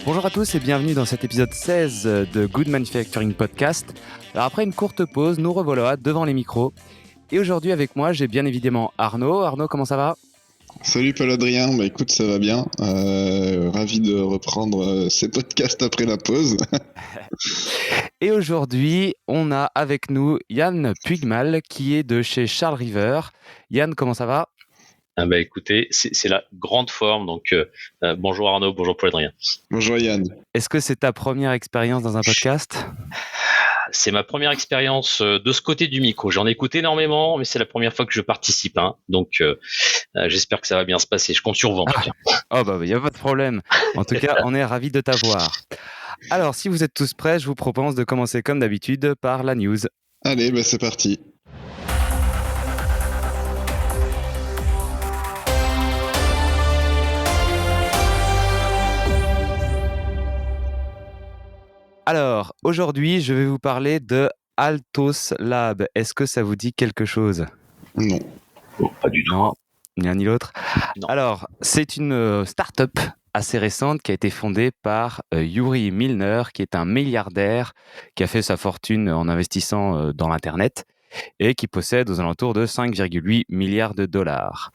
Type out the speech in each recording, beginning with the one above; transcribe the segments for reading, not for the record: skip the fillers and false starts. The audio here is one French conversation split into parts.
Bonjour à tous et bienvenue dans cet épisode 16 de Good Manufacturing Podcast. Alors après une courte pause, nous revoilà devant les micros. Et aujourd'hui avec moi, j'ai bien évidemment Arnaud. Arnaud, comment ça va ? Salut Paul-Adrien, écoute, ça va bien. Ravi de reprendre ces podcasts après la pause. Et aujourd'hui, on a avec nous Yann Puigmal qui est de chez Charles River. Yann, comment ça va ? Écoutez, c'est la grande forme, donc bonjour Arnaud, bonjour Paul-Adrien. Bonjour Yann. Est-ce que c'est ta première expérience dans un podcast ? C'est ma première expérience de ce côté du micro. J'en écoute énormément, mais c'est la première fois que je participe. Donc, j'espère que ça va bien se passer. Je compte sur vous en tout cas. Oh bah, il n'y a pas de problème. En tout cas, on est ravis de t'avoir. Alors, si vous êtes tous prêts, je vous propose de commencer comme d'habitude par la news. Allez, c'est parti. Alors, aujourd'hui, je vais vous parler de Altos Lab. Est-ce que ça vous dit quelque chose ? Non. Oh, pas du tout. Non, ni l'un ni l'autre. Non. Alors, c'est une start-up assez récente qui a été fondée par Yuri Milner, qui est un milliardaire qui a fait sa fortune en investissant dans l'Internet et qui possède aux alentours de 5,8 milliards de dollars.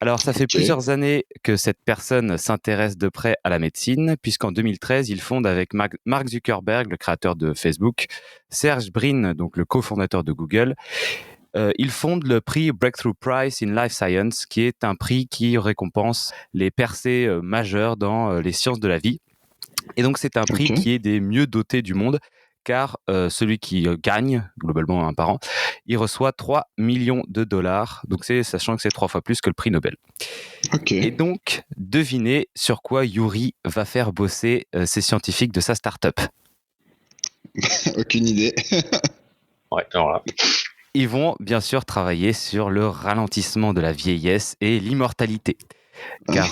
Alors, ça fait plusieurs années que cette personne s'intéresse de près à la médecine, puisqu'en 2013, il fonde avec Mark Zuckerberg, le créateur de Facebook, Serge Brin, donc le cofondateur de Google, il fonde le prix Breakthrough Prize in Life Science, qui est un prix qui récompense les percées majeures dans les sciences de la vie. Et donc, c'est un prix qui est des mieux dotés du monde, car celui qui gagne, globalement un par an, il reçoit 3 millions de dollars, donc sachant que c'est 3 fois plus que le prix Nobel. Et donc, devinez sur quoi Yuri va faire bosser ces scientifiques de sa start-up. Aucune idée. Ouais, alors là. Ils vont bien sûr travailler sur le ralentissement de la vieillesse et l'immortalité. Car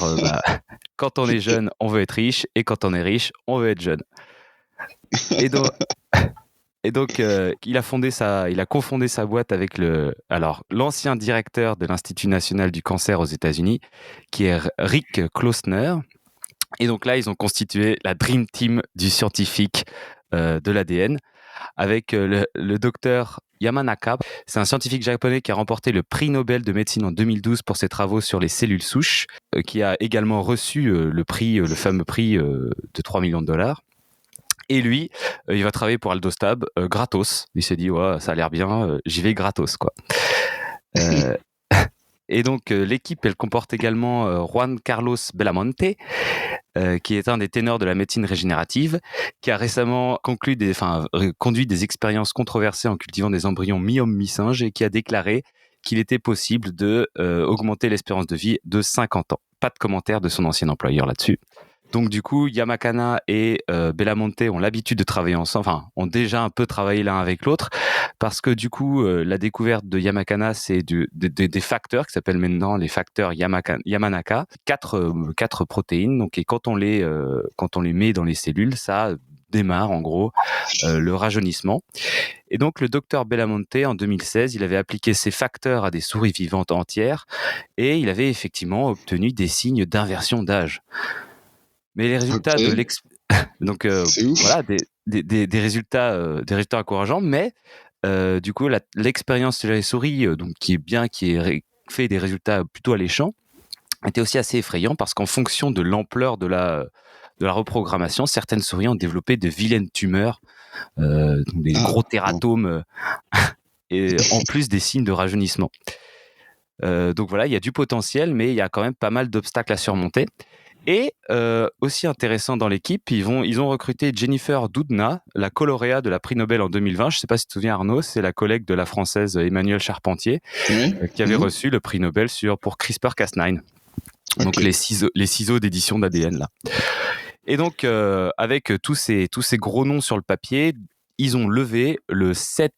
quand on est jeune, on veut être riche, et quand on est riche, on veut être jeune. Et donc, il a cofondé sa boîte avec l'ancien directeur de l'Institut national du cancer aux États-Unis, qui est Rick Klausner. Et donc là, ils ont constitué la Dream Team du scientifique de l'ADN avec le docteur Yamanaka. C'est un scientifique japonais qui a remporté le prix Nobel de médecine en 2012 pour ses travaux sur les cellules souches, qui a également reçu le fameux prix de 3 millions de dollars. Et lui, il va travailler pour Altos Lab gratos. Il s'est dit, ouais, ça a l'air bien, j'y vais gratos, quoi. Et donc, l'équipe, elle comporte également Juan Carlos Belamonte, qui est un des ténors de la médecine régénérative, qui a récemment conduit des expériences controversées en cultivant des embryons mi-homme, mi-singe, et qui a déclaré qu'il était possible de augmenter l'espérance de vie de 50 ans. Pas de commentaire de son ancien employeur là-dessus. Donc du coup, Yamakana et Belamonte ont l'habitude de travailler ensemble, ont déjà un peu travaillé l'un avec l'autre, parce que du coup, la découverte de Yamakana, c'est des facteurs qui s'appellent maintenant les facteurs Yamanaka, quatre protéines. Donc, et quand on les met dans les cellules, ça démarre en gros le rajeunissement. Et donc le docteur Belamonte, en 2016, il avait appliqué ces facteurs à des souris vivantes entières, et il avait effectivement obtenu des signes d'inversion d'âge. Mais les résultats donc voilà, des résultats encourageants, mais du coup l'expérience sur les souris, donc qui fait des résultats plutôt alléchants, était aussi assez effrayant, parce qu'en fonction de l'ampleur de la reprogrammation, certaines souris ont développé de vilaines tumeurs, donc des gros tératomes, et en plus des signes de rajeunissement. Donc voilà, il y a du potentiel, mais il y a quand même pas mal d'obstacles à surmonter. Et aussi intéressant dans l'équipe, ils ont recruté Jennifer Doudna, la lauréate de la prix Nobel en 2020. Je ne sais pas si tu te souviens, Arnaud, c'est la collègue de la française Emmanuelle Charpentier, qui avait reçu le prix Nobel pour CRISPR-Cas9, donc les ciseaux d'édition d'ADN là. Et donc avec tous ces gros noms sur le papier, ils ont levé le 7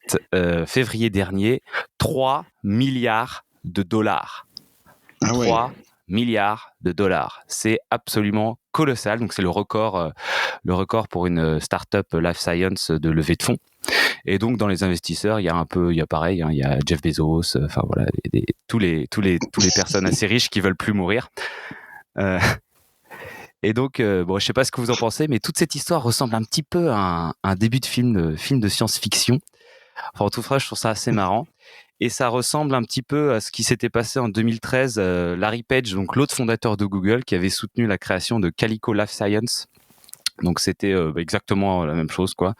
février dernier 3 milliards de dollars. 3 milliards de dollars. C'est absolument colossal. Donc, c'est le record pour une start-up life science de levée de fonds. Et donc, dans les investisseurs, il y a pareil, il y a Jeff Bezos, voilà, tous les personnes assez riches qui veulent plus mourir. Et donc, bon, je sais pas ce que vous en pensez, mais toute cette histoire ressemble un petit peu à un début de film de science-fiction. Enfin, en tout cas, je trouve ça assez marrant. Et ça ressemble un petit peu à ce qui s'était passé en 2013. Larry Page, donc l'autre fondateur de Google, qui avait soutenu la création de Calico Life Science. Donc c'était exactement la même chose, quoi.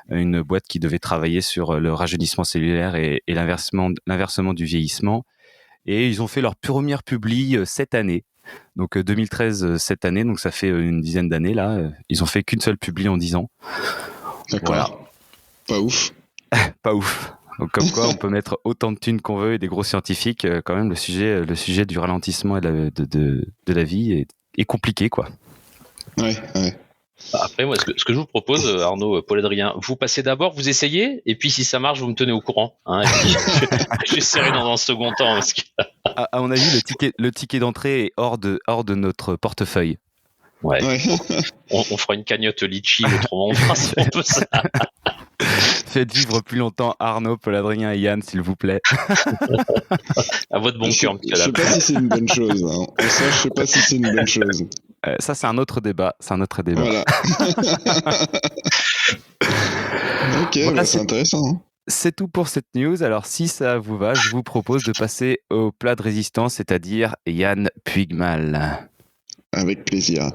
Une boîte qui devait travailler sur le rajeunissement cellulaire et l'inversement du vieillissement. Et ils ont fait leur première publi cette année. Donc 2013 cette année, donc ça fait une dizaine d'années là. Ils ont fait qu'une seule publi en 10 ans. D'accord. Voilà. Pas ouf. Pas ouf. Donc comme quoi on peut mettre autant de thunes qu'on veut et des gros scientifiques, quand même le sujet du ralentissement et de la vie est compliqué, quoi. Ouais. Après, moi, ce que je vous propose, Arnaud, Paul Adrien, vous passez d'abord, vous essayez, et puis si ça marche, vous me tenez au courant. Hein, et puis, j'essaierai dans un second temps. Parce que... à mon avis, le ticket d'entrée est hors de notre portefeuille. Ouais. On fera une cagnotte litchi, autrement on fera un peu ça. Faites vivre plus longtemps Arnaud, Paul Adrien et Yann, s'il vous plaît. À votre bon cœur. Je sais pas si c'est une bonne chose. Hein. Ça, je sais pas si c'est une bonne chose. Ça, c'est un autre débat. Voilà. Ok, voilà, c'est intéressant. Hein. C'est tout pour cette news. Alors, si ça vous va, je vous propose de passer au plat de résistance, c'est-à-dire Yann Puigmal. Avec plaisir.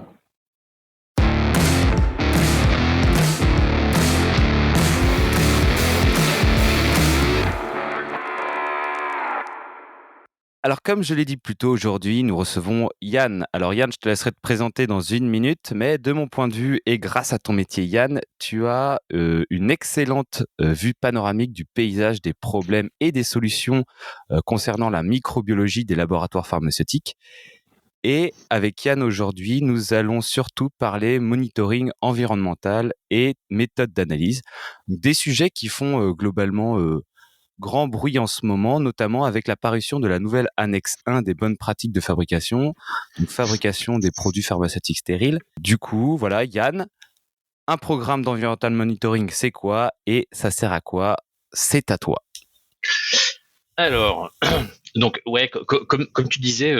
Alors, comme je l'ai dit plus tôt, aujourd'hui, nous recevons Yann. Alors, Yann, je te laisserai te présenter dans 1 minute, mais de mon point de vue et grâce à ton métier, Yann, tu as une excellente vue panoramique du paysage des problèmes et des solutions concernant la microbiologie des laboratoires pharmaceutiques. Et avec Yann, aujourd'hui, nous allons surtout parler monitoring environnemental et méthode d'analyse. Des sujets qui font globalement grand bruit en ce moment, notamment avec l'apparition de la nouvelle annexe 1 des bonnes pratiques de fabrication, donc fabrication des produits pharmaceutiques stériles. Du coup, voilà, Yann, un programme d'environmental monitoring, c'est quoi et ça sert à quoi? C'est à toi. Alors, donc ouais, comme tu disais,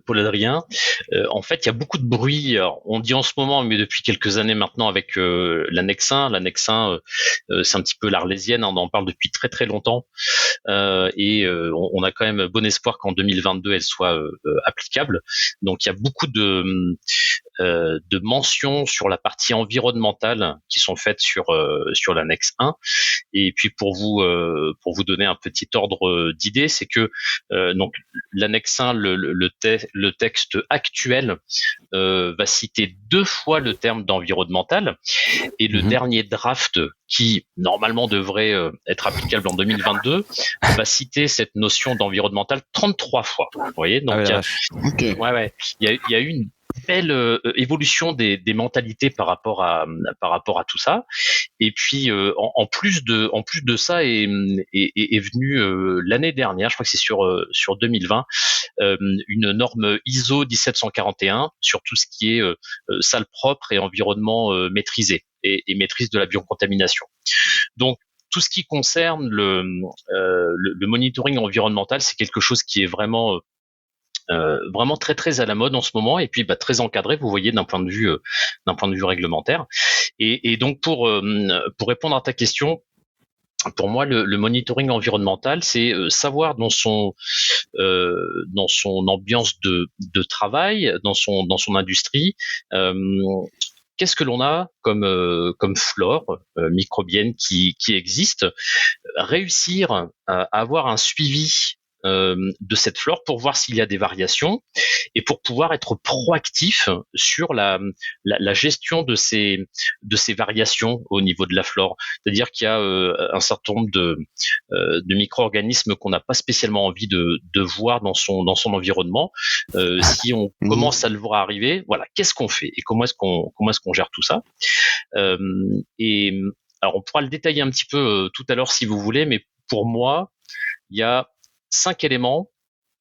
Paul Adrien, en fait, il y a beaucoup de bruit. Alors, on dit en ce moment, mais depuis quelques années maintenant, avec l'annexe 1. L'annexe 1, c'est un petit peu l'Arlésienne. On en parle depuis très très longtemps, et on a quand même bon espoir qu'en 2022 elle soit applicable. Donc, il y a beaucoup de mentions sur la partie environnementale qui sont faites sur l'annexe 1. Et puis pour vous donner un petit ordre d'idée, c'est que donc l'annexe 1, le texte actuel va citer 2 fois le terme d'environnemental, et le dernier draft qui normalement devrait être applicable en 2022 va citer cette notion d'environnemental 33 fois. Vous voyez, donc il y a eu une belle évolution des mentalités par rapport à tout ça. Et puis en plus de ça est venu l'année dernière, je crois que c'est sur 2020, une norme ISO 17141 sur tout ce qui est salle propre et environnement maîtrisé et maîtrise de la biocontamination. Donc tout ce qui concerne le monitoring environnemental, c'est quelque chose qui est vraiment très très à la mode en ce moment, et puis très encadré, vous voyez, d'un point de vue réglementaire. Et donc pour répondre à ta question, pour moi, le monitoring environnemental, c'est savoir dans son ambiance de travail, dans son industrie, qu'est-ce que l'on a comme flore microbienne qui existe, réussir à avoir un suivi de cette flore pour voir s'il y a des variations et pour pouvoir être proactif sur la gestion de ces variations au niveau de la flore. C'est-à-dire qu'il y a un certain nombre de micro-organismes qu'on n'a pas spécialement envie de voir dans son environnement. Si on commence à le voir arriver, voilà, qu'est-ce qu'on fait et comment est-ce qu'on gère tout ça? Et alors on pourra le détailler un petit peu tout à l'heure si vous voulez, mais pour moi, il y a 5 éléments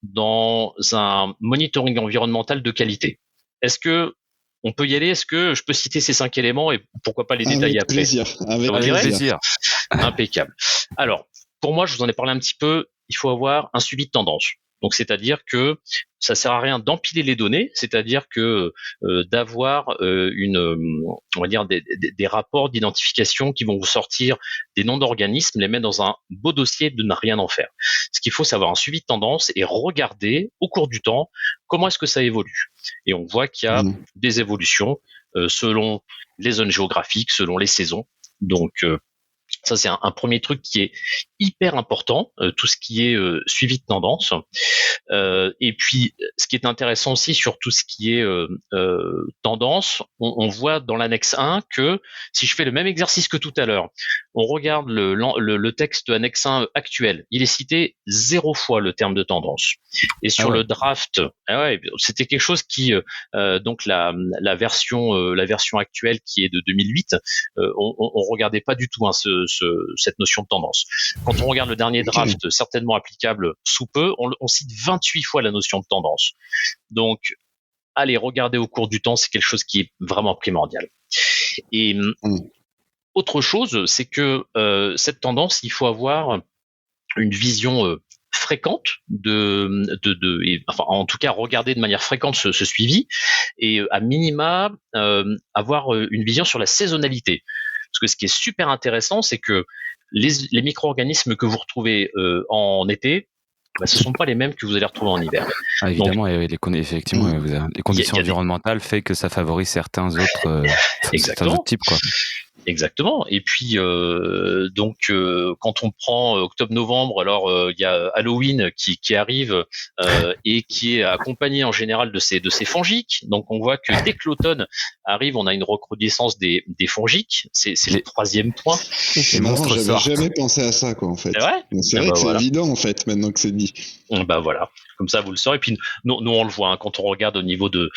dans un monitoring environnemental de qualité. Est-ce que on peut y aller? Est-ce que je peux citer ces 5 éléments et pourquoi pas les détailler après? Avec plaisir. Impeccable. Alors, pour moi, je vous en ai parlé un petit peu, il faut avoir un suivi de tendance. Donc c'est-à-dire que ça sert à rien d'empiler les données, c'est-à-dire que d'avoir on va dire des rapports d'identification qui vont vous sortir des noms d'organismes, les mettre dans un beau dossier, de ne rien en faire. Ce qu'il faut, c'est avoir un suivi de tendance et regarder au cours du temps comment est-ce que ça évolue. Et on voit qu'il y a des évolutions selon les zones géographiques, selon les saisons. Donc ça, c'est un premier truc qui est hyper important, tout ce qui est suivi de tendance. Et puis, ce qui est intéressant aussi sur tout ce qui est tendance, on voit dans l'annexe 1 que si je fais le même exercice que tout à l'heure, on regarde le texte de l'annexe 1 actuel, il est cité 0 fois le terme de tendance. Et sur le draft, c'était quelque chose qui, donc la version actuelle qui est de 2008, on regardait pas du tout cette notion de tendance. Quand on regarde le dernier draft, certainement applicable sous peu, on cite 28 fois la notion de tendance. Donc, allez, regarder au cours du temps, c'est quelque chose qui est vraiment primordial. Et autre chose, c'est que cette tendance, il faut avoir une vision fréquente enfin, en tout cas, regarder de manière fréquente ce suivi et à minima avoir une vision sur la saisonnalité. Parce que ce qui est super intéressant, c'est que les micro-organismes que vous retrouvez en été, ce ne sont pas les mêmes que vous allez retrouver en hiver. Évidemment, effectivement, les conditions environnementales fait que ça favorise certains autres types, quoi. Exactement. Et puis donc quand on prend octobre-novembre, alors il y a Halloween qui arrive et qui est accompagné en général de ces fongiques. Donc on voit que dès que l'automne arrive, on a une recrudescence des fongiques. C'est le troisième point. C'est marrant, j'avais jamais pensé à ça, quoi, en fait. C'est vrai que c'est évident, en fait, maintenant que c'est dit. Bah voilà, comme ça vous le saurez. Et puis nous on le voit hein, quand on regarde au niveau de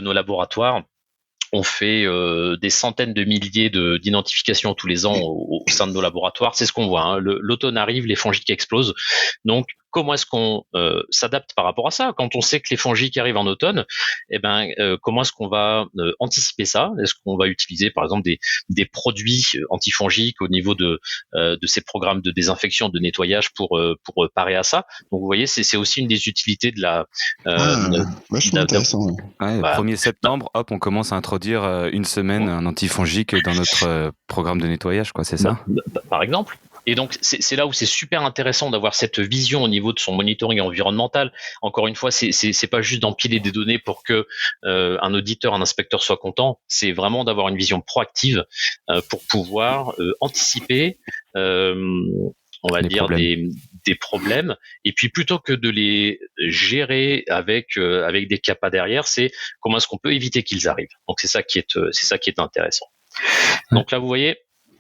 nos laboratoires. On fait des centaines de milliers d'identifications tous les ans au sein de nos laboratoires. C'est ce qu'on voit. Hein. L'automne arrive, les fongiques explosent. Donc, comment est-ce qu'on s'adapte par rapport à ça? Quand on sait que les fongiques arrivent en automne, comment est-ce qu'on va anticiper ça? Est-ce qu'on va utiliser, par exemple, des produits antifongiques au niveau de ces programmes de désinfection, de nettoyage pour parer à ça? Donc, vous voyez, c'est aussi une des utilités de la. Vachement intéressant. Ouais, 1er septembre, hop, on commence à introduire une semaine un antifongique dans notre programme de nettoyage, quoi, c'est ça? Par exemple. Et donc, c'est là où c'est super intéressant d'avoir cette vision au niveau de son monitoring environnemental. Encore une fois, c'est pas juste d'empiler des données pour que un auditeur, un inspecteur soit content. C'est vraiment d'avoir une vision proactive pour pouvoir anticiper, on va dire, des problèmes. Et puis, plutôt que de les gérer avec des CAPA derrière, c'est comment est-ce qu'on peut éviter qu'ils arrivent. Donc, c'est ça qui est intéressant. Donc là, vous voyez,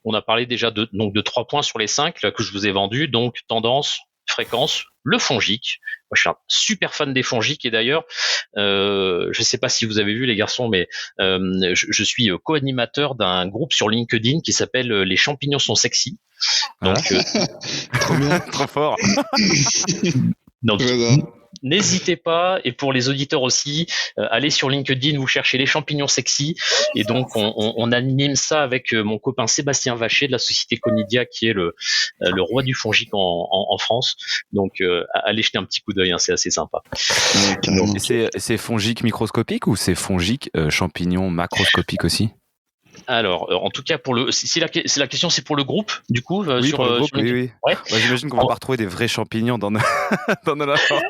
on a parlé déjà de 3 points sur les 5 là, que je vous ai vendus. Donc, tendance, fréquence, le fongique. Moi, je suis un super fan des fongiques et d'ailleurs, je ne sais pas si vous avez vu les garçons, mais je suis co-animateur d'un groupe sur LinkedIn qui s'appelle Les champignons sont sexy. Donc, trop bien, trop fort. Donc, n'hésitez pas, et pour les auditeurs aussi, allez sur LinkedIn, vous cherchez les champignons sexy, et donc on anime ça avec mon copain Sébastien Vacher de la société Conidia, qui est le roi du fongique en France. Donc allez jeter un petit coup d'œil, hein, c'est assez sympa. Et c'est fongique microscopique ou c'est fongique champignons macroscopique aussi? Alors, en tout cas, si la question c'est pour le groupe, du coup, oui, sur, pour le groupe, sur oui. Ouais, j'imagine qu'on va pas retrouver des vrais champignons dans nos laboratoires.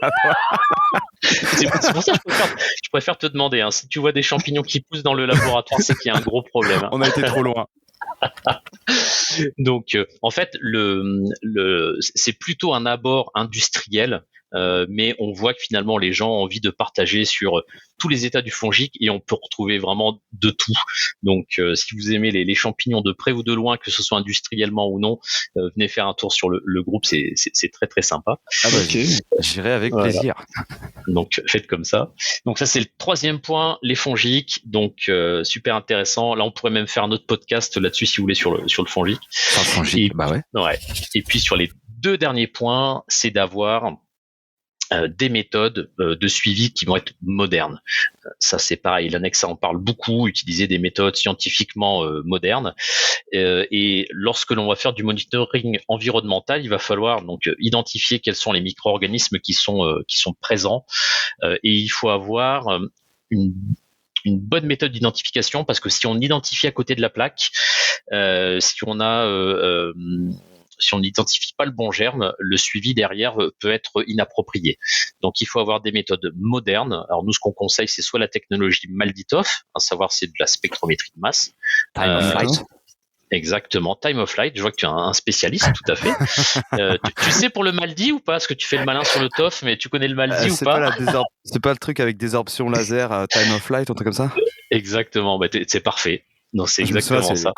C'est pour ça que je préfère te demander, hein, si tu vois des champignons qui poussent dans le laboratoire, c'est qu'il y a un gros problème. Hein. On a été trop loin. Donc, en fait, c'est plutôt un abord industriel. Mais on voit que finalement les gens ont envie de partager sur tous les états du fongique et on peut retrouver vraiment de tout. Donc si vous aimez les champignons de près ou de loin, que ce soit industriellement ou non, venez faire un tour sur le groupe, c'est très très sympa. Ah bah, j'irai avec plaisir. Donc faites comme ça. Donc ça c'est le 3e point, les fongiques. Donc super intéressant. Là on pourrait même faire un autre podcast là-dessus si vous voulez sur le fongique. Sur le fongique, bah ouais. Ouais. Et puis sur les 2 derniers points, c'est d'avoir des méthodes de suivi qui vont être modernes. Ça, c'est pareil. L'annexe en parle beaucoup, utiliser des méthodes scientifiquement modernes. Et lorsque l'on va faire du monitoring environnemental, il va falloir donc identifier quels sont les micro-organismes qui sont présents. Et il faut avoir une bonne méthode d'identification, parce que si on identifie à côté de la plaque, si on n'identifie pas le bon germe, le suivi derrière peut être inapproprié. Donc, il faut avoir des méthodes modernes. Alors, nous, ce qu'on conseille, c'est soit la technologie MALDI-TOF, à savoir c'est de la spectrométrie de masse. Time of flight. Exactement, time of flight. Je vois que tu es un spécialiste, tout à fait. Tu sais pour le MALDI ou pas? Parce que tu fais le malin sur le TOF, mais tu connais le MALDI ou pas? C'est pas le truc avec désorption laser, time of flight, un truc comme ça? Exactement, c'est parfait. Non, c'est exactement ça.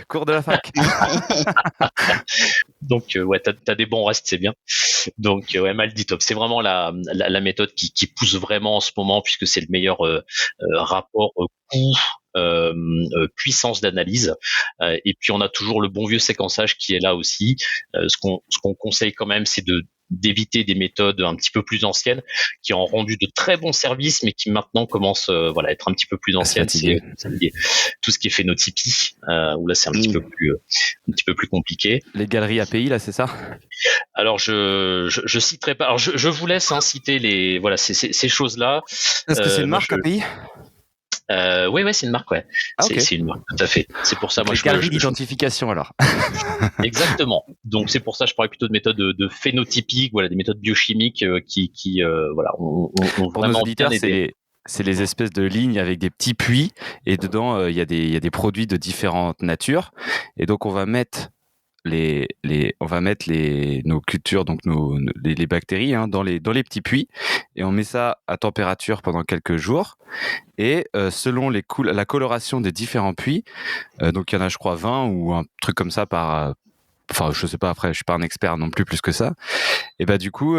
Cours de la fac. Donc, ouais, t'as des bons restes, c'est bien. Donc, ouais, MALDI-TOF, c'est vraiment la méthode qui pousse vraiment en ce moment, puisque c'est le meilleur rapport coût, puissance d'analyse. Et puis, on a toujours le bon vieux séquençage qui est là aussi. Ce qu'on conseille quand même, c'est d'éviter des méthodes un petit peu plus anciennes qui ont rendu de très bons services, mais qui maintenant commencent à être un petit peu plus anciennes. C'est tout ce qui est phénotypie, où là c'est un petit peu plus compliqué. Les galeries API, là, c'est ça? Alors je citerai pas. Alors je vous laisse citer ces choses-là. Est-ce que c'est une marque API? Oui, c'est une marque, ouais. Ah, okay. C'est une marque, tout à fait. C'est pour ça, donc, moi, galerie d'identification, alors. Exactement. Donc, c'est pour ça, je parlais plutôt de méthodes de phénotypiques, des méthodes biochimiques qui ont pour vraiment nos auditeurs, c'est les espèces de lignes avec des petits puits, et dedans, il y a des produits de différentes natures. Et donc, on va mettre nos cultures, donc les bactéries, dans les petits puits, et on met ça à température pendant quelques jours. Et selon la coloration des différents puits, donc il y en a, je crois, 20 ou un truc comme ça enfin, je sais pas, après, je suis pas un expert non plus que ça. Et du coup,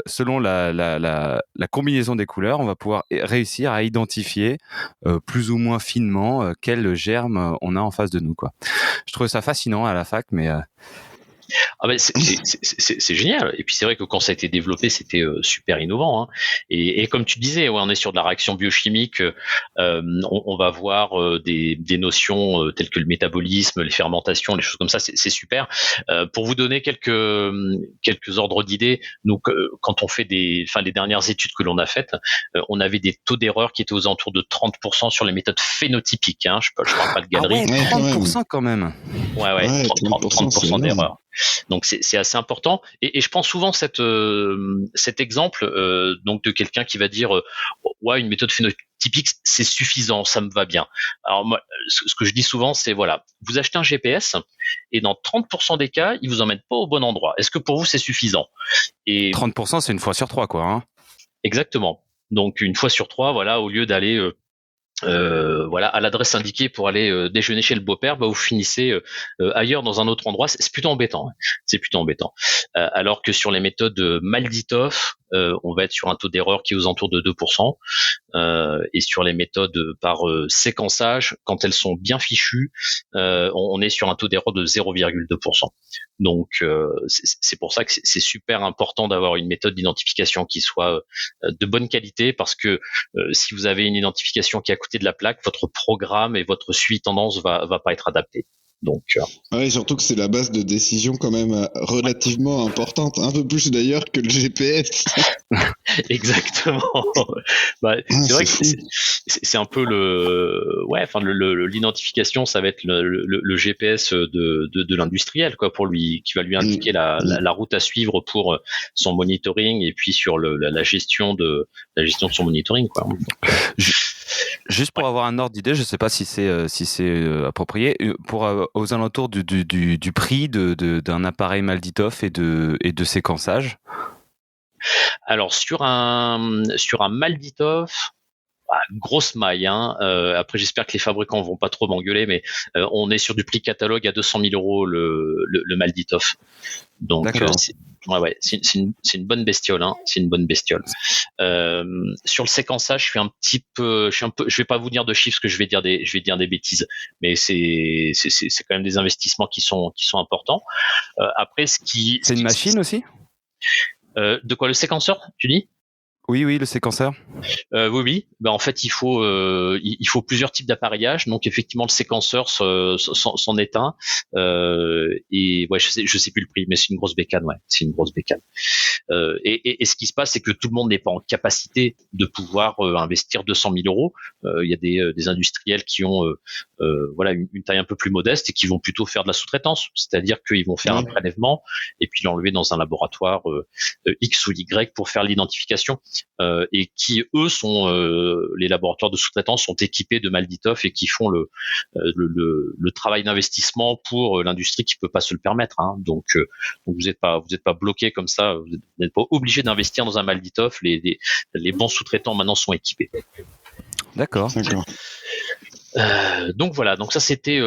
selon la combinaison des couleurs, on va pouvoir réussir à identifier plus ou moins finement quel germe on a en face de nous, quoi. Je trouvais ça fascinant à la fac, mais c'est génial. Et puis c'est vrai que quand ça a été développé, c'était super innovant. Et comme tu disais, on est sur de la réaction biochimique. On va voir des notions telles que le métabolisme, les fermentations, les choses comme ça. C'est super. Pour vous donner quelques ordres d'idées, nous, quand on fait les dernières études que l'on a faites, on avait des taux d'erreur qui étaient aux alentours de 30% sur les méthodes phénotypiques. Je parle pas de galerie. Ah ouais, 30% quand même. Ouais, 30% d'erreur. Donc c'est assez important, et je prends souvent cet exemple donc de quelqu'un qui va dire une méthode phénotypique c'est suffisant, ça me va bien. Alors moi, ce que je dis souvent, c'est vous achetez un GPS et dans 30% des cas il vous emmène pas au bon endroit. Est-ce que pour vous c'est suffisant? Et 30% c'est une fois sur 3, quoi. Exactement. Donc une fois sur 3, au lieu d'aller à l'adresse indiquée pour aller déjeuner chez le beau-père, vous finissez ailleurs dans un autre endroit. C'est plutôt embêtant. C'est plutôt embêtant. Alors que sur les méthodes MALDI-TOF, on va être sur un taux d'erreur qui est aux alentours de 2%. Et sur les méthodes par séquençage, quand elles sont bien fichues, on est sur un taux d'erreur de 0,2%. Donc c'est pour ça que c'est super important d'avoir une méthode d'identification qui soit de bonne qualité, parce que si vous avez une identification qui est à côté de la plaque, votre programme et votre suivi tendance va pas être adapté. Donc, surtout que c'est la base de décision quand même relativement importante, un peu plus d'ailleurs que le GPS. Exactement. C'est vrai que c'est un peu l'identification, ça va être le GPS de l'industriel, quoi, pour lui, qui va lui indiquer la route à suivre pour son monitoring, et puis sur la gestion de son monitoring, quoi. Juste pour avoir un ordre d'idée, je ne sais pas si c'est approprié, aux alentours du prix d'un appareil MALDI-TOF et de séquençage. Alors sur un MALDI-TOF, grosse maille. Après, j'espère que les fabricants vont pas trop m'engueuler, mais on est sur du prix catalogue à 200 000 euros le MALDI-TOF. Donc c'est une bonne bestiole. C'est une bonne bestiole. Sur le séquençage, je vais pas vous dire de chiffres, parce que je vais dire des bêtises, mais c'est quand même des investissements qui sont importants. Après, c'est une machine aussi? De quoi, le séquenceur, tu dis? Oui, le séquenceur. Oui. En fait, il faut plusieurs types d'appareillage. Donc, effectivement, le séquenceur s'en est un. Et ouais, je sais plus le prix, mais c'est une grosse bécane. Ouais, c'est une grosse bécane. Et ce qui se passe, c'est que tout le monde n'est pas en capacité de pouvoir investir 200 000 euros. Il y a des industriels qui ont voilà une taille un peu plus modeste et qui vont plutôt faire de la sous-traitance, c'est-à-dire qu'ils vont faire un prélèvement et puis l'enlever dans un laboratoire X ou Y pour faire l'identification, et qui eux sont les laboratoires de sous-traitance sont équipés de Malditoff et qui font le travail d'investissement pour l'industrie qui peut pas se le permettre. Hein. Donc vous n'êtes pas bloqué comme ça, vous n'êtes pas obligé d'investir dans un Malditoff. Les bons sous-traitants maintenant sont équipés. D'accord. Donc voilà, donc ça c'était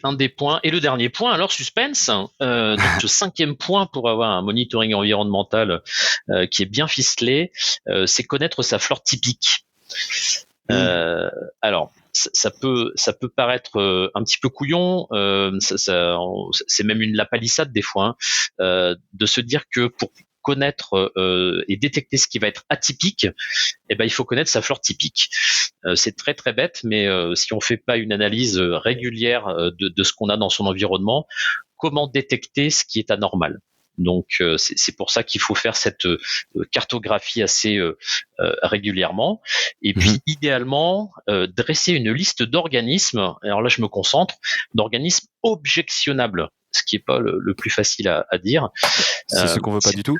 un des points. Et le dernier point, alors suspense, donc le 5e point pour avoir un monitoring environnemental qui est bien ficelé, c'est connaître sa flore typique. Alors ça peut paraître un petit peu couillon, c'est même la palissade des fois, de se dire que pour connaître et détecter ce qui va être atypique, il faut connaître sa flore typique. C'est très très bête, mais si on fait pas une analyse régulière de ce qu'on a dans son environnement, comment détecter ce qui est anormal? Donc c'est pour ça qu'il faut faire cette cartographie assez régulièrement, et puis idéalement dresser une liste d'organismes. Alors là je me concentre, d'organismes objectionnables, ce qui est pas le plus facile à dire. C'est ce qu'on veut pas du tout.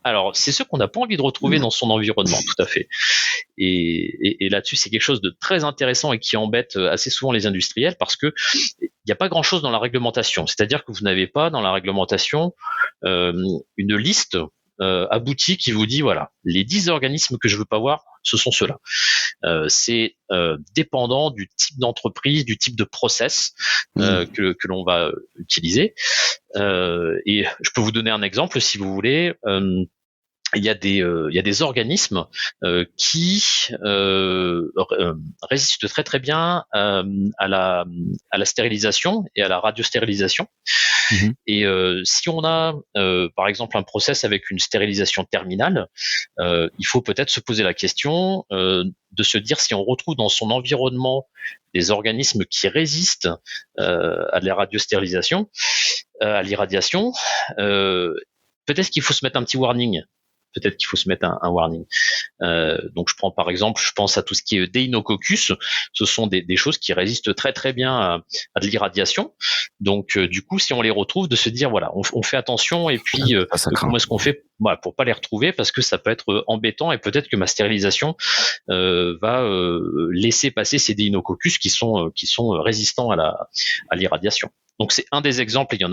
Alors, c'est ce qu'on n'a pas envie de retrouver dans son environnement, tout à fait. Et là-dessus, c'est quelque chose de très intéressant et qui embête assez souvent les industriels, parce que il n'y a pas grand-chose dans la réglementation. C'est-à-dire que vous n'avez pas dans la réglementation une liste aboutie qui vous dit, voilà, les 10 organismes que je veux pas voir, ce sont ceux-là. C'est dépendant du type d'entreprise, du type de process que l'on va utiliser. Et je peux vous donner un exemple si vous voulez. Il y a des organismes qui résistent très très bien à la stérilisation et à la radiostérilisation. Et si on a par exemple un process avec une stérilisation terminale, il faut peut-être se poser la question de se dire si on retrouve dans son environnement des organismes qui résistent à la radiostérilisation, à l'irradiation, peut-être qu'il faut se mettre un petit warning. Peut-être qu'il faut se mettre un warning. Donc je prends par exemple, je pense à tout ce qui est Deinococcus. Ce sont des choses qui résistent très très bien à de l'irradiation. Donc du coup, si on les retrouve, de se dire voilà, on fait attention, et puis comment est-ce qu'on fait pour pas les retrouver, parce que ça peut être embêtant, et peut-être que ma stérilisation va laisser passer ces Deinococcus qui sont résistants à l'irradiation. Donc c'est un des exemples, il y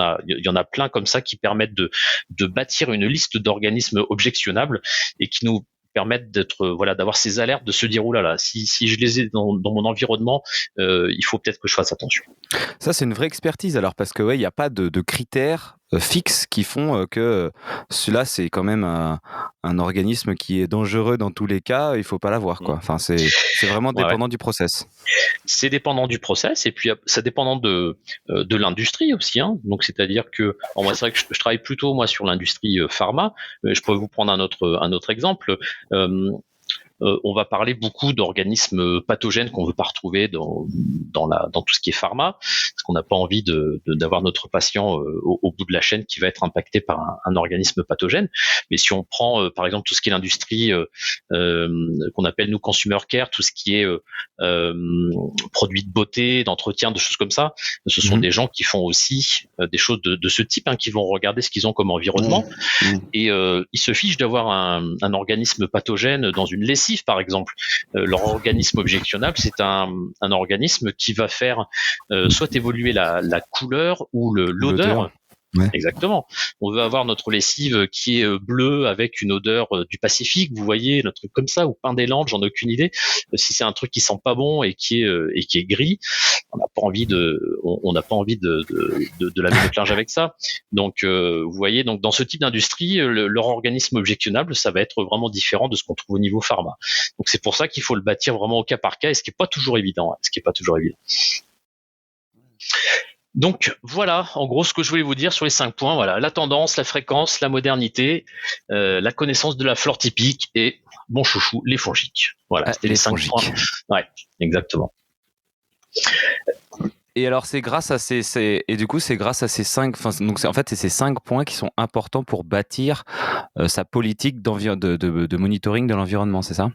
en a plein comme ça qui permettent de bâtir une liste d'organismes objectionnables et qui nous permettent d'avoir ces alertes, de se dire oulala, si je les ai dans mon environnement, il faut peut-être que je fasse attention. Ça, c'est une vraie expertise alors, parce que il n'y a pas de critères fixes qui font que cela, c'est quand même un organisme qui est dangereux dans tous les cas, il faut pas l'avoir, quoi. Enfin, c'est vraiment dépendant du process. C'est dépendant du process, et puis ça dépendant de l'industrie aussi, hein. Donc c'est-à-dire que moi c'est vrai que je travaille plutôt moi sur l'industrie pharma. Je pourrais vous prendre un autre exemple. On va parler beaucoup d'organismes pathogènes qu'on veut pas retrouver dans tout ce qui est pharma, parce qu'on n'a pas envie d'avoir notre patient au bout de la chaîne qui va être impacté par un organisme pathogène. Mais si on prend par exemple tout ce qui est l'industrie qu'on appelle nous consumer care, tout ce qui est produits de beauté, d'entretien, de choses comme ça, ce sont des gens qui font aussi des choses de ce type, hein, qui vont regarder ce qu'ils ont comme environnement, et ils se fichent d'avoir un organisme pathogène dans une lessive par exemple. Leur organisme objectionnable, c'est un organisme qui va faire soit évoluer la couleur ou l'odeur. Ouais. Exactement. On veut avoir notre lessive qui est bleue avec une odeur du Pacifique, vous voyez, un truc comme ça, ou pain des Landes, j'en ai aucune idée. Si c'est un truc qui sent pas bon et qui est gris, on n'a pas envie de laver notre linge avec ça. Donc vous voyez, donc dans ce type d'industrie, leur organisme objectionnable, ça va être vraiment différent de ce qu'on trouve au niveau pharma. Donc c'est pour ça qu'il faut le bâtir vraiment au cas par cas, et ce qui est pas toujours évident. Donc voilà, en gros, ce que je voulais vous dire sur les 5 points. Voilà, la tendance, la fréquence, la modernité, la connaissance de la flore typique et mon chouchou, les fongiques. Voilà, c'était les 5 fongiques. points. Ouais, exactement. Et alors c'est grâce à et du coup c'est grâce à ces 5, donc c'est ces 5 points qui sont importants pour bâtir sa politique de monitoring de l'environnement, c'est ça?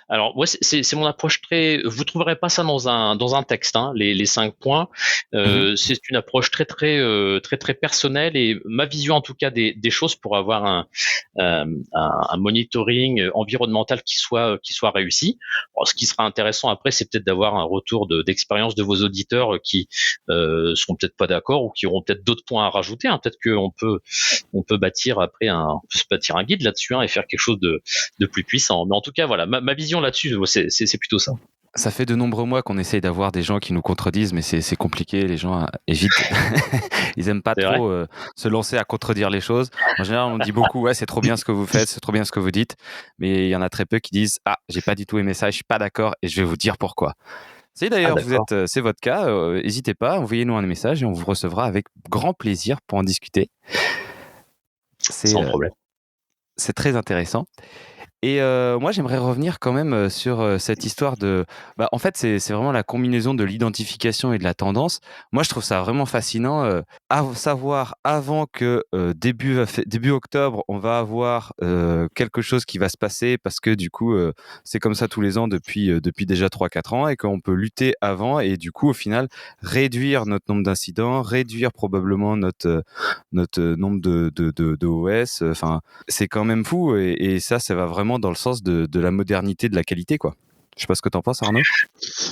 Alors, ouais, c'est mon approche vous trouverez pas ça dans un texte, hein, les 5 points. C'est une approche très personnelle et ma vision en tout cas des choses pour avoir un monitoring environnemental qui soit réussi. Alors, ce qui sera intéressant après, c'est peut-être d'avoir un retour d'expérience de vos auditeurs qui seront peut-être pas d'accord ou qui auront peut-être d'autres points à rajouter. Hein. Peut-être qu'on peut bâtir après on peut se bâtir un guide là-dessus, hein, et faire quelque chose de plus puissant. Mais en tout cas, voilà, ma vision là-dessus, c'est plutôt ça. Ça fait de nombreux mois qu'on essaye d'avoir des gens qui nous contredisent, mais c'est compliqué. Les gens évitent. Ils aiment pas trop se lancer à contredire les choses. En général, on dit beaucoup, ouais, c'est trop bien ce que vous faites, c'est trop bien ce que vous dites. Mais il y en a très peu qui disent, ah, j'ai pas du tout aimé ça, je suis pas d'accord et je vais vous dire pourquoi. Si d'ailleurs c'est votre cas, n'hésitez pas, envoyez-nous un message et on vous recevra avec grand plaisir pour en discuter. Sans problème. C'est très intéressant. Et moi, j'aimerais revenir quand même sur cette histoire de... en fait, c'est vraiment la combinaison de l'identification et de la tendance. Moi, je trouve ça vraiment fascinant. À savoir, avant que début octobre, on va avoir quelque chose qui va se passer parce que du coup, c'est comme ça tous les ans depuis déjà 3-4 ans et qu'on peut lutter avant et du coup, au final, réduire notre nombre d'incidents, réduire probablement notre nombre de OS. Enfin, c'est quand même fou et ça va vraiment dans le sens de la modernité, de la qualité, quoi. Je sais pas ce que t'en penses, Arnaud.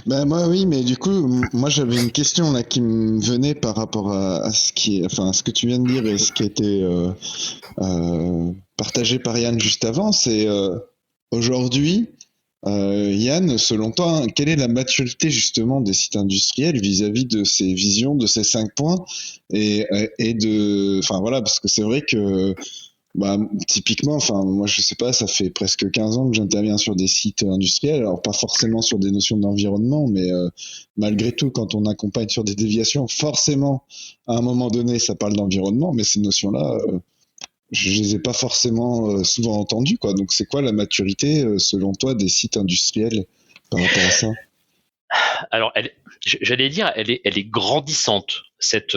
Moi oui, mais du coup, moi j'avais une question là qui me venait par rapport à ce ce que tu viens de dire et ce qui a été partagé par Yann juste avant. C'est aujourd'hui, Yann, selon toi, quelle est la maturité justement des sites industriels vis-à-vis de ces visions, de ces 5 points et voilà, parce que c'est vrai que typiquement, moi je sais pas, ça fait presque 15 ans que j'interviens sur des sites industriels, alors pas forcément sur des notions d'environnement, mais malgré tout, quand on accompagne sur des déviations, forcément, à un moment donné, ça parle d'environnement, mais ces notions-là, je les ai pas forcément souvent entendues, quoi. Donc c'est quoi la maturité, selon toi, des sites industriels par rapport à ça? Alors, j'allais dire, elle est grandissante, cette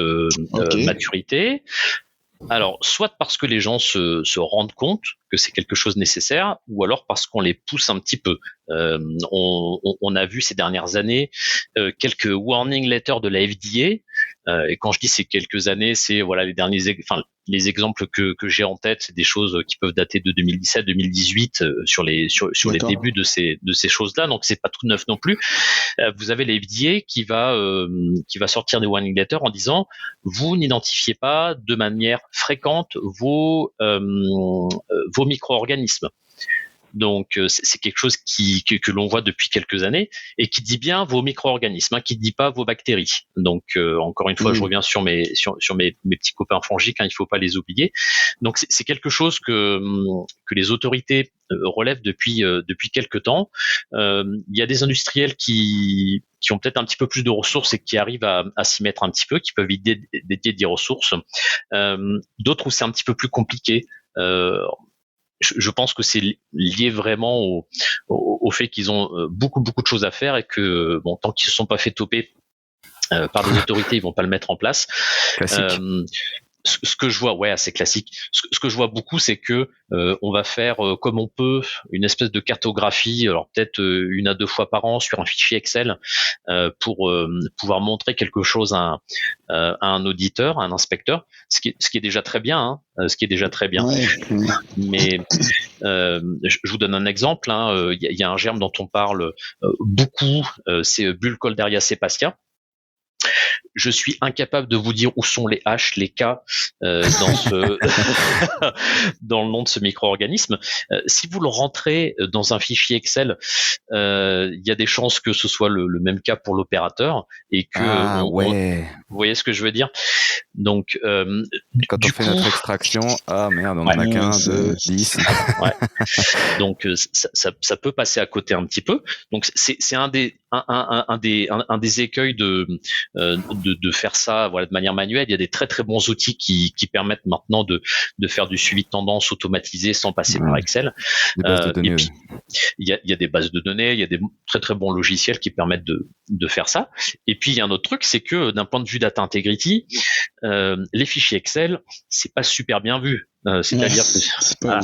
maturité. Alors, soit parce que les gens se rendent compte que c'est quelque chose de nécessaire, ou alors parce qu'on les pousse un petit peu. On a vu ces dernières années quelques warning letters de la FDA. Et quand je dis ces quelques années, c'est voilà les exemples que j'ai en tête, c'est des choses qui peuvent dater de 2017-2018 sur les débuts de ces choses-là. Donc c'est pas tout neuf non plus. Vous avez la FDA qui va sortir des warning letters en disant vous n'identifiez pas de manière fréquente vos micro-organismes. Donc c'est quelque chose que l'on voit depuis quelques années et qui dit bien vos micro-organismes, qui ne dit pas vos bactéries. Donc encore une fois, je reviens sur mes petits copains fongiques, il faut pas les oublier. Donc c'est quelque chose que les autorités relèvent depuis quelques temps. Il y a des industriels qui ont peut-être un petit peu plus de ressources et qui arrivent à s'y mettre un petit peu, qui peuvent y dédier des ressources. D'autres où c'est un petit peu plus compliqué. Je pense que c'est lié vraiment au fait qu'ils ont beaucoup de choses à faire et que tant qu'ils se sont pas fait toper par des autorités, ils vont pas le mettre en place. Classique. Ce que je vois, assez classique. Ce que je vois beaucoup, c'est que on va faire comme on peut une espèce de cartographie, alors peut-être 1 à 2 fois par an sur un fichier Excel pour pouvoir montrer quelque chose à un auditeur, à un inspecteur, ce qui est déjà très bien. Ouais. Mais je vous donne un exemple. Il y a un germe dont on parle beaucoup, c'est Bullcoldaria cepacia. Je suis incapable de vous dire où sont les H, les K dans le nom de ce micro-organisme. Si vous le rentrez dans un fichier Excel, il y a des chances que ce soit le même cas pour l'opérateur et que vous voyez ce que je veux dire. Donc quand on fait notre extraction, merde, on en a qu'un, 2, 10. Ouais. Donc ça peut passer à côté un petit peu. Donc c'est un des écueils de de faire ça voilà de manière manuelle. Il y a des très très bons outils qui permettent maintenant de faire du suivi de tendance automatisé sans passer par Excel. Des bases de données. Et puis il y a des bases de données, il y a des très très bons logiciels qui permettent de faire ça. Et puis il y a un autre truc, c'est que d'un point de vue data integrity, les fichiers Excel, c'est pas super bien vu. C'est-à-dire que voilà,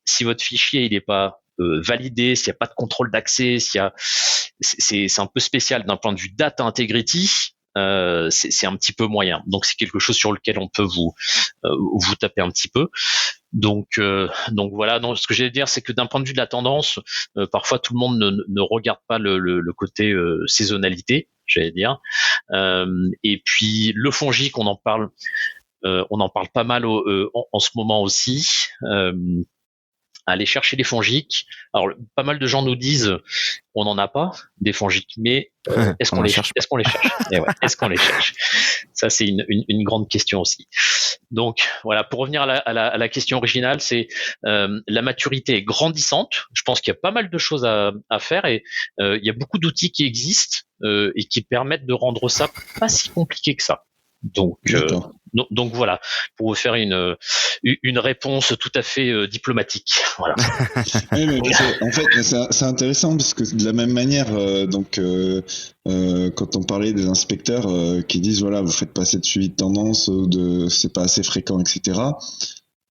si votre fichier il est pas validé, s'il n'y a pas de contrôle d'accès, c'est un peu spécial d'un point de vue data integrity. C'est un petit peu moyen. Donc c'est quelque chose sur lequel on peut vous taper un petit peu. Donc voilà. Donc ce que j'allais dire, c'est que d'un point de vue de la tendance, parfois tout le monde ne regarde pas le côté saisonnalité, j'allais dire. Et puis le fongique, on en parle pas mal en ce moment aussi. Aller chercher les fongiques. Alors, pas mal de gens nous disent, on n'en a pas des fongiques, mais est-ce qu'on les cherche? Est-ce qu'on les cherche? Et ouais, est-ce qu'on les cherche? Ça, c'est une grande question aussi. Donc, voilà, pour revenir à la question originale, c'est la maturité est grandissante. Je pense qu'il y a pas mal de choses à faire et il y a beaucoup d'outils qui existent et qui permettent de rendre ça pas si compliqué que ça. Donc voilà, pour vous faire une réponse tout à fait diplomatique. Voilà. Oui, mais en fait, c'est intéressant parce que de la même manière, quand on parlait des inspecteurs qui disent voilà, vous faites pas assez de suivi de tendance, c'est pas assez fréquent, etc.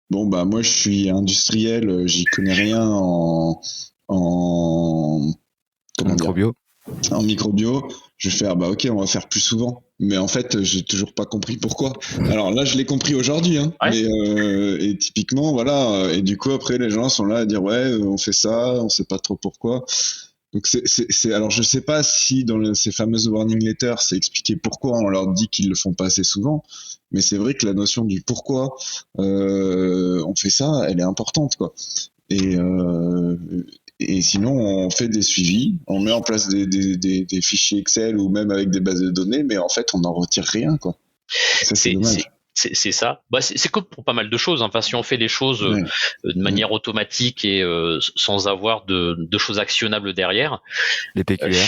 Bon bah moi je suis industriel, j'y connais rien en microbio. En microbio, je vais faire bah ok, on va faire plus souvent. Mais en fait, j'ai toujours pas compris pourquoi. Alors là, je l'ai compris aujourd'hui, hein. Ouais. Mais et typiquement, voilà. Et du coup, après, les gens sont là à dire ouais, on fait ça, on sait pas trop pourquoi. Donc alors je sais pas si dans ces fameuses warning letters, c'est expliqué pourquoi on leur dit qu'ils le font pas assez souvent. Mais c'est vrai que la notion du pourquoi on fait ça, elle est importante, quoi. Et sinon, on fait des suivis, on met en place des fichiers Excel ou même avec des bases de données, mais en fait, on n'en retire rien, quoi. Ça, c'est dommage. C'est ça. Bah, c'est comme pour pas mal de choses. Enfin, si on fait les choses de manière automatique et sans avoir de choses actionnables derrière. Les PQR.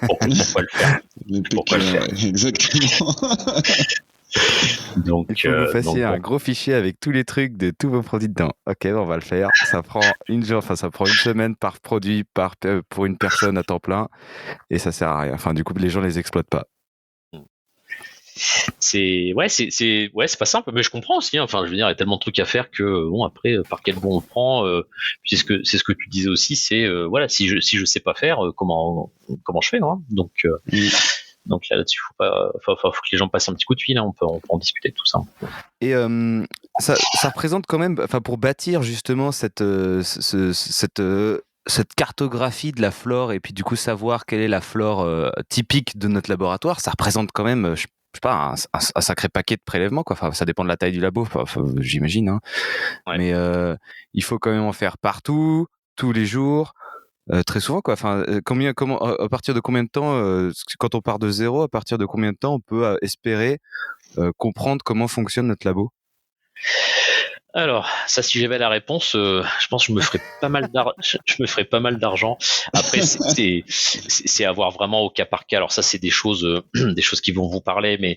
Pourquoi le faire? Les PQR, exactement. Donc, il faut que vous fassiez un gros fichier avec tous les trucs de tous vos produits dedans. Ok, on va le faire. Ça prend une semaine par produit pour une personne à temps plein et ça sert à rien. Enfin, du coup, les gens les exploitent pas. C'est pas simple, mais je comprends aussi. Hein. Enfin, je veux dire, il y a tellement de trucs à faire que bon, après, par quel bout on prend. Puis c'est ce que tu disais aussi. C'est voilà, si je sais pas faire, comment je fais, hein. Donc là-dessus, faut que les gens passent un petit coup de fil. Hein, on peut en discuter de tout ça. Et ça représente quand même, enfin, pour bâtir justement cette cartographie de la flore et puis du coup savoir quelle est la flore typique de notre laboratoire, ça représente quand même, je sais pas, un sacré paquet de prélèvements, quoi. Enfin, ça dépend de la taille du labo, j'imagine. Hein. Ouais. Mais il faut quand même en faire partout, tous les jours. Très souvent, quoi. Enfin, à partir de combien de temps, quand on part de zéro, à partir de combien de temps on peut espérer comprendre comment fonctionne notre labo? Alors, ça, si j'avais la réponse, je pense que je me ferais pas mal d'argent. Après, c'est à voir vraiment au cas par cas. Alors ça, c'est des choses qui vont vous parler, mais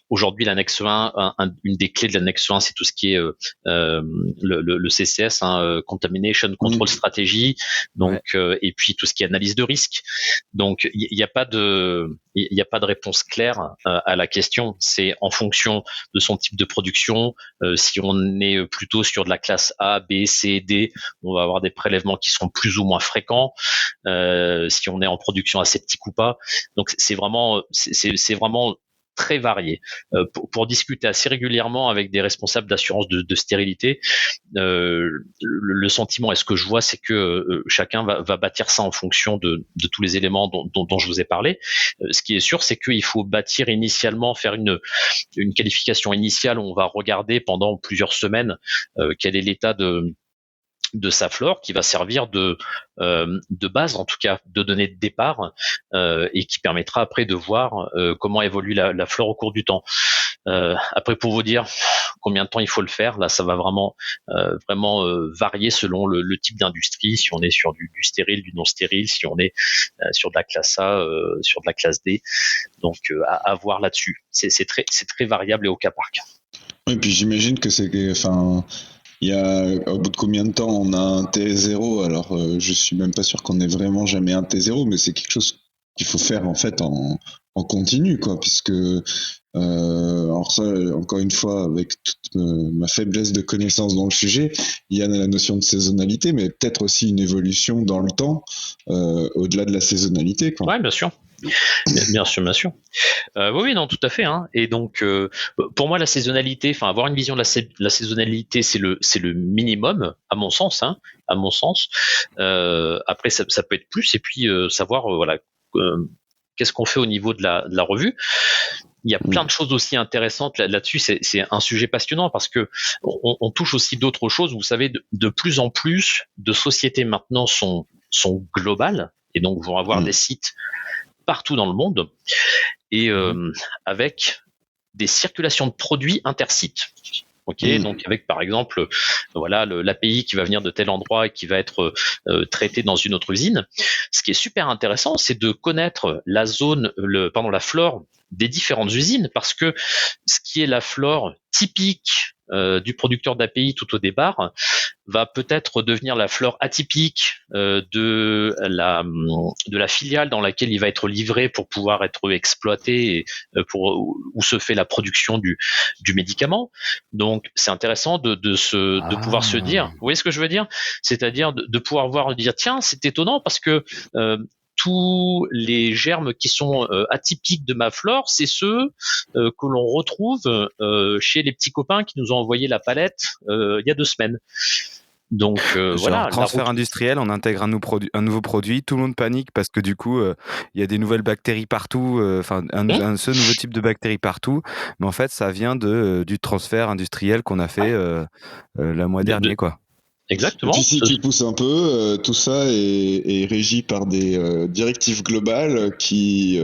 aujourd'hui, l'annexe 1, une des clés de l'annexe 1, c'est tout ce qui est le CCS, hein, Contamination Control Strategy, donc et puis tout ce qui est analyse de risque. Donc, il n'y a pas de réponse claire à la question. C'est en fonction de son type de production. Si on est plutôt sur de la classe A, B, C, D, on va avoir des prélèvements qui seront plus ou moins fréquents. Si on est en production aseptique ou pas. Donc c'est vraiment très varié. Pour discuter assez régulièrement avec des responsables d'assurance de stérilité, le sentiment, et ce que je vois, c'est que chacun va bâtir ça en fonction de tous les éléments dont je vous ai parlé. Ce qui est sûr, c'est qu'il faut bâtir initialement, faire une qualification initiale où on va regarder pendant plusieurs semaines quel est l'état de sa flore, qui va servir de base, en tout cas de données de départ, et qui permettra après de voir comment évolue la flore au cours du temps. Après, pour vous dire combien de temps il faut le faire, là, ça va vraiment varier selon le type d'industrie. Si on est sur du stérile, du non stérile, si on est sur de la classe A, sur de la classe D. Donc, à voir là-dessus. C'est très variable et au cas par cas. Et puis j'imagine que il y a, au bout de combien de temps on a un T0? Alors, je suis même pas sûr qu'on ait vraiment jamais un T0, mais c'est quelque chose qu'il faut faire en fait en continu, quoi, puisque alors ça, encore une fois, avec toute ma faiblesse de connaissance dans le sujet, il y a la notion de saisonnalité, mais peut-être aussi une évolution dans le temps, au-delà de la saisonnalité, quoi. Ouais, bien sûr. Bien sûr. Oui, non, tout à fait. Hein. Et donc, pour moi, la saisonnalité, enfin, avoir une vision de la saisonnalité, c'est le minimum, à mon sens. Hein, à mon sens. Après, ça peut être plus. Et puis, savoir, voilà, qu'est-ce qu'on fait au niveau de la revue. Il y a plein de choses aussi intéressantes là-dessus. C'est un sujet passionnant parce que on touche aussi d'autres choses. Vous savez, de plus en plus de sociétés maintenant sont globales et donc vont avoir des sites partout dans le monde et avec des circulations de produits intersites. Ok, donc avec par exemple, voilà, l'API qui va venir de tel endroit et qui va être traité dans une autre usine. Ce qui est super intéressant, c'est de connaître la flore des différentes usines, parce que ce qui est la flore typique du producteur d'API tout au départ va peut-être devenir la flore atypique de la filiale dans laquelle il va être livré pour pouvoir être exploité et où se fait la production du médicament. Donc c'est intéressant de pouvoir se dire, vous voyez ce que je veux dire, c'est-à-dire de pouvoir dire tiens, c'est étonnant parce que tous les germes qui sont atypiques de ma flore, c'est ceux que l'on retrouve chez les petits copains qui nous ont envoyé la palette il y a 2 semaines. Donc voilà. Transfert industriel, on intègre un nouveau produit, tout le monde panique parce que du coup, il y a des nouvelles bactéries partout, ce nouveau type de bactéries partout, mais en fait, ça vient du transfert industriel qu'on a fait le mois dernier, quoi. Exactement. Et puis si tu pousses un peu, tout ça est régi par des directives globales qui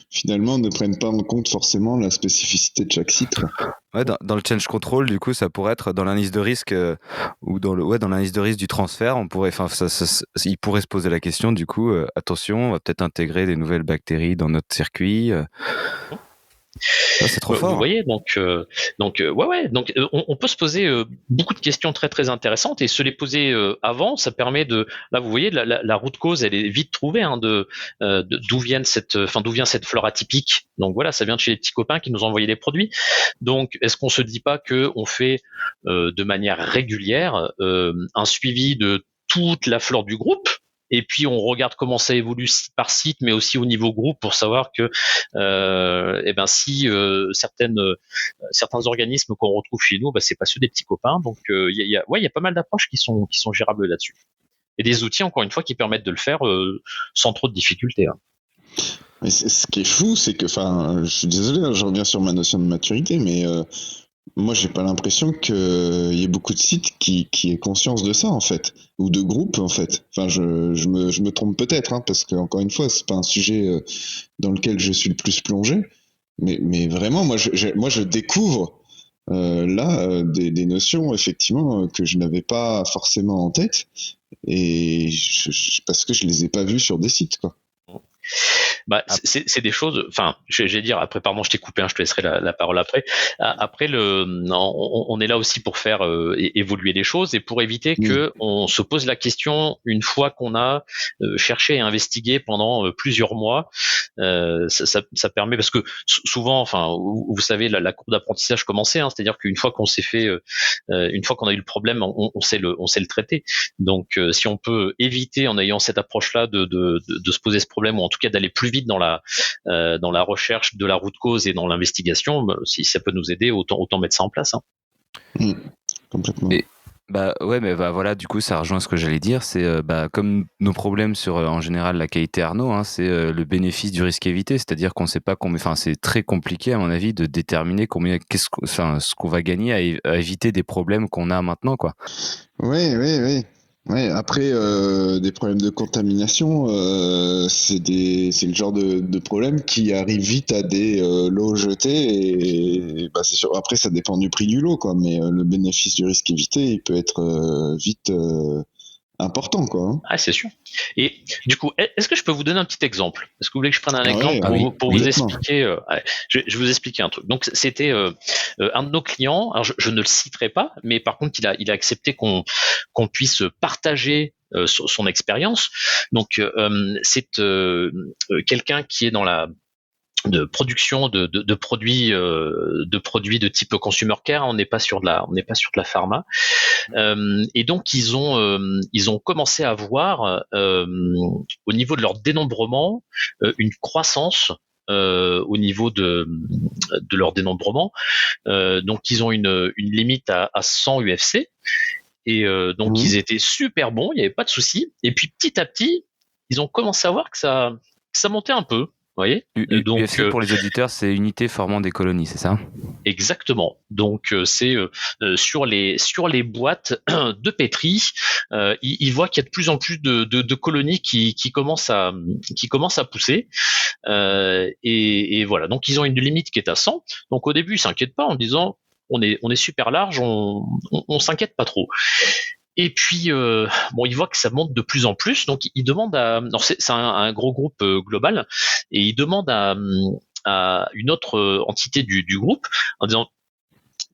finalement ne prennent pas en compte forcément la spécificité de chaque site, quoi. Ouais, dans le change control, du coup, ça pourrait être dans l'analyse de risque ou dans l'analyse de risque du transfert, il pourrait se poser la question, du coup, attention, on va peut-être intégrer des nouvelles bactéries dans notre circuit. Ça, c'est trop fort. Vous voyez, donc on peut se poser beaucoup de questions très très intéressantes et se les poser avant, ça permet là vous voyez la route cause, elle est vite trouvée hein, d'où vient cette flore atypique. Donc voilà, ça vient de chez les petits copains qui nous ont envoyé des produits. Donc est-ce qu'on se dit pas que on fait de manière régulière un suivi de toute la flore du groupe? Et puis on regarde comment ça évolue site par site, mais aussi au niveau groupe pour savoir que, si certains organismes qu'on retrouve chez nous, c'est pas ceux des petits copains. Donc il y a pas mal d'approches qui sont gérables là-dessus. Et des outils encore une fois qui permettent de le faire sans trop de difficultés. Hein. Mais ce qui est fou, c'est que, je suis désolé, je reviens sur ma notion de maturité, mais moi, j'ai pas l'impression qu'il y ait beaucoup de sites qui aient conscience de ça, en fait, ou de groupes, en fait. Enfin, je me trompe peut-être, hein, parce que encore une fois, c'est pas un sujet dans lequel je suis le plus plongé, mais vraiment, moi, je découvre là des notions, effectivement, que je n'avais pas forcément en tête, et parce que je les ai pas vues sur des sites, quoi. C'est des choses. Enfin, je vais dire après. Pardon, je t'ai coupé. Je te laisserai la parole après. Après, on est là aussi pour faire évoluer les choses et pour éviter que on se pose la question une fois qu'on a cherché et investigué pendant plusieurs mois. Ça permet parce que souvent, enfin, vous savez, la courbe d'apprentissage commençait. Hein, c'est-à-dire qu'une fois qu'on s'est fait, une fois qu'on a eu le problème, on sait le traiter. Donc, si on peut éviter en ayant cette approche-là de se poser ce problème, ou en tout cas d'aller plus vite dans la recherche de la route cause et dans l'investigation, si ça peut nous aider, autant mettre ça en place. Hein. Complètement. Et voilà, du coup, ça rejoint ce que j'allais dire. C'est comme nos problèmes sur en général la qualité Arnaud, hein, c'est le bénéfice du risque évité, c'est-à-dire qu'on ne sait pas combien. Enfin, c'est très compliqué à mon avis de déterminer ce qu'on va gagner à éviter des problèmes qu'on a maintenant, quoi. Oui. Ouais, après, des problèmes de contamination, c'est le genre de problème qui arrive vite à des lots jetés et bah, c'est sûr. Après, ça dépend du prix du lot, quoi, mais le bénéfice du risque évité, il peut être vite important, quoi. Hein. Ah, c'est sûr. Et du coup, est-ce que je peux vous donner un petit exemple? Est-ce que vous voulez que je prenne un Ah exemple ouais, pour vous complètement. expliquer je vais vous expliquer un truc. Donc, c'était un de nos clients. Alors, je ne le citerai pas, mais par contre, il a accepté qu'on puisse partager son expérience. Donc, c'est quelqu'un qui est dans la de production de produits de type consumer care. On n'est pas sur de la pharma. Et donc ils ont commencé à voir au niveau de leur dénombrement une croissance au niveau de leur dénombrement. Donc ils ont une limite à 100 UFC. Et donc ils étaient super bons, il n'y avait pas de souci. Et puis petit à petit, ils ont commencé à voir que ça montait un peu. Vous voyez, donc UFC pour les auditeurs, c'est unité formant des colonies, c'est ça? exactement. Donc c'est sur les boîtes de pétri, ils voient qu'il y a de plus en plus de colonies qui commencent à pousser. Et voilà. Donc ils ont une limite qui est à 100. Donc au début, ils s'inquiètent pas en disant on est super large, on s'inquiète pas trop. Et puis, bon, il voit que ça monte de plus en plus, donc il demande alors c'est un gros groupe global, et il demande à une autre entité du groupe en disant,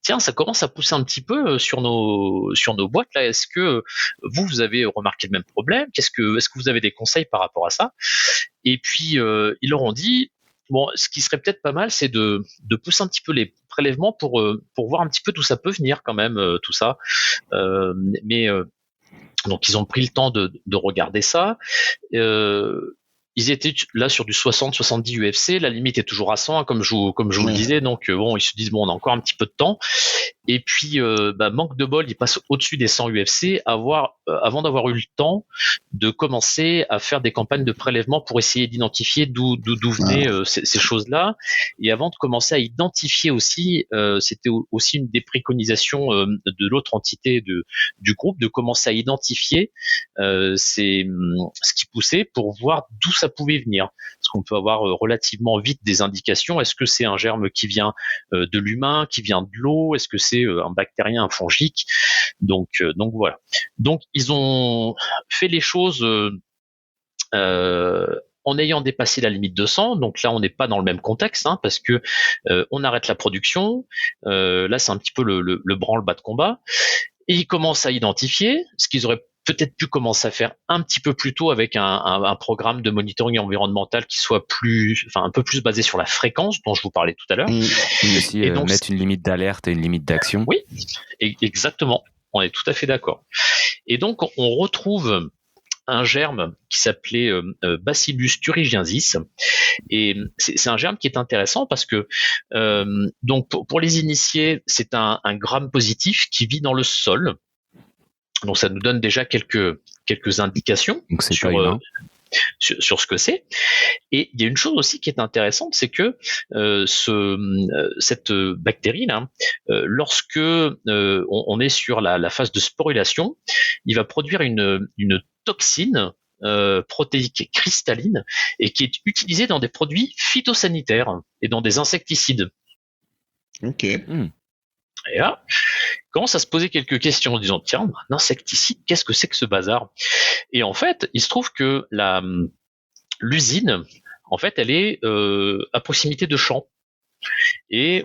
tiens, ça commence à pousser un petit peu sur nos boîtes là. Est-ce que vous avez remarqué le même problème? Est-ce que vous avez des conseils par rapport à ça? Et puis ils leur ont dit, bon, ce qui serait peut-être pas mal, c'est de pousser un petit peu les prélèvements pour voir un petit peu d'où ça peut venir quand même, tout ça. Mais donc ils ont pris le temps de regarder ça. Ils étaient là sur du 60-70 UFC, la limite est toujours à 100, hein, comme je vous le disais. Donc bon, ils se disent bon, on a encore un petit peu de temps. Et puis manque de bol, ils passent au-dessus des 100 UFC avant d'avoir eu le temps de commencer à faire des campagnes de prélèvement pour essayer d'identifier d'où venaient ces choses-là. Et avant de commencer à identifier aussi, c'était aussi une des préconisations de l'autre entité du groupe, de commencer à identifier ce qui poussait pour voir d'où ça pouvait venir. Parce qu'on peut avoir relativement vite des indications. Est-ce que c'est un germe qui vient de l'humain, qui vient de l'eau? Est-ce que c'est un bactérien, un fongique? Donc voilà. Donc ils ont fait les choses en ayant dépassé la limite de 100. Donc là, on n'est pas dans le même contexte, hein, parce que on arrête la production. Là, c'est un petit peu le branle-bas de combat. Et ils commencent à identifier ce qu'ils auraient peut-être pu commencer à faire un petit peu plus tôt avec un programme de monitoring environnemental qui soit un peu plus basé sur la fréquence dont je vous parlais tout à l'heure. Aussi, et donc, mettre une limite d'alerte et une limite d'action. Oui, exactement. On est tout à fait d'accord. Et donc, on retrouve un germe qui s'appelait Bacillus thuringiensis, et c'est un germe qui est intéressant parce que donc pour les initiés, c'est un gram positif qui vit dans le sol. Donc ça nous donne déjà quelques indications sur ce que c'est. Et il y a une chose aussi qui est intéressante, c'est que cette bactérie là, lorsque on est sur la phase de sporulation, il va produire une toxine protéique cristalline et qui est utilisée dans des produits phytosanitaires et dans des insecticides. Ok. Et là, commence à se poser quelques questions en disant, tiens, un insecticide, qu'est-ce que c'est que ce bazar? Et en fait, il se trouve que l'usine, en fait, elle est à proximité de champs. Et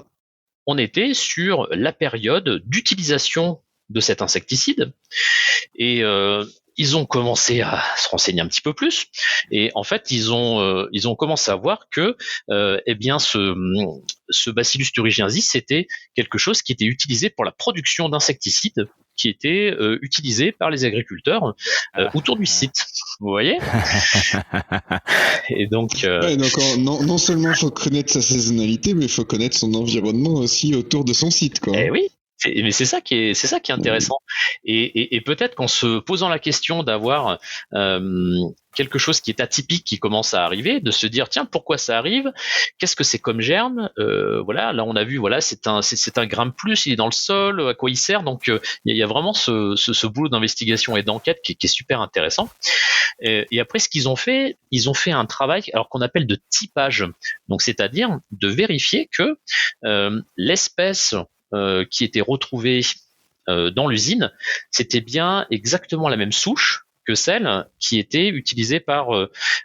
on était sur la période d'utilisation de cet insecticide. Et ils ont commencé à se renseigner un petit peu plus, et en fait ils ont commencé à voir que eh bien ce Bacillus thuringiensis, c'était quelque chose qui était utilisé pour la production d'insecticides qui étaient utilisés par les agriculteurs autour du site. Vous voyez? Et donc, non seulement il faut connaître sa saisonnalité, mais il faut connaître son environnement aussi autour de son site, quoi. Eh oui. Mais c'est ça qui est intéressant. Et peut-être qu'en se posant la question d'avoir quelque chose qui est atypique qui commence à arriver, de se dire tiens, pourquoi ça arrive, qu'est-ce que c'est comme germe, voilà, là on a vu, voilà, c'est un gramme plus, il est dans le sol, à quoi il sert, donc il y a vraiment ce boulot d'investigation et d'enquête qui est super intéressant. Et après, ce qu'ils ont fait un travail alors qu'on appelle de typage, donc c'est-à-dire de vérifier que l'espèce qui était retrouvée dans l'usine, c'était bien exactement la même souche que celle qui était utilisée par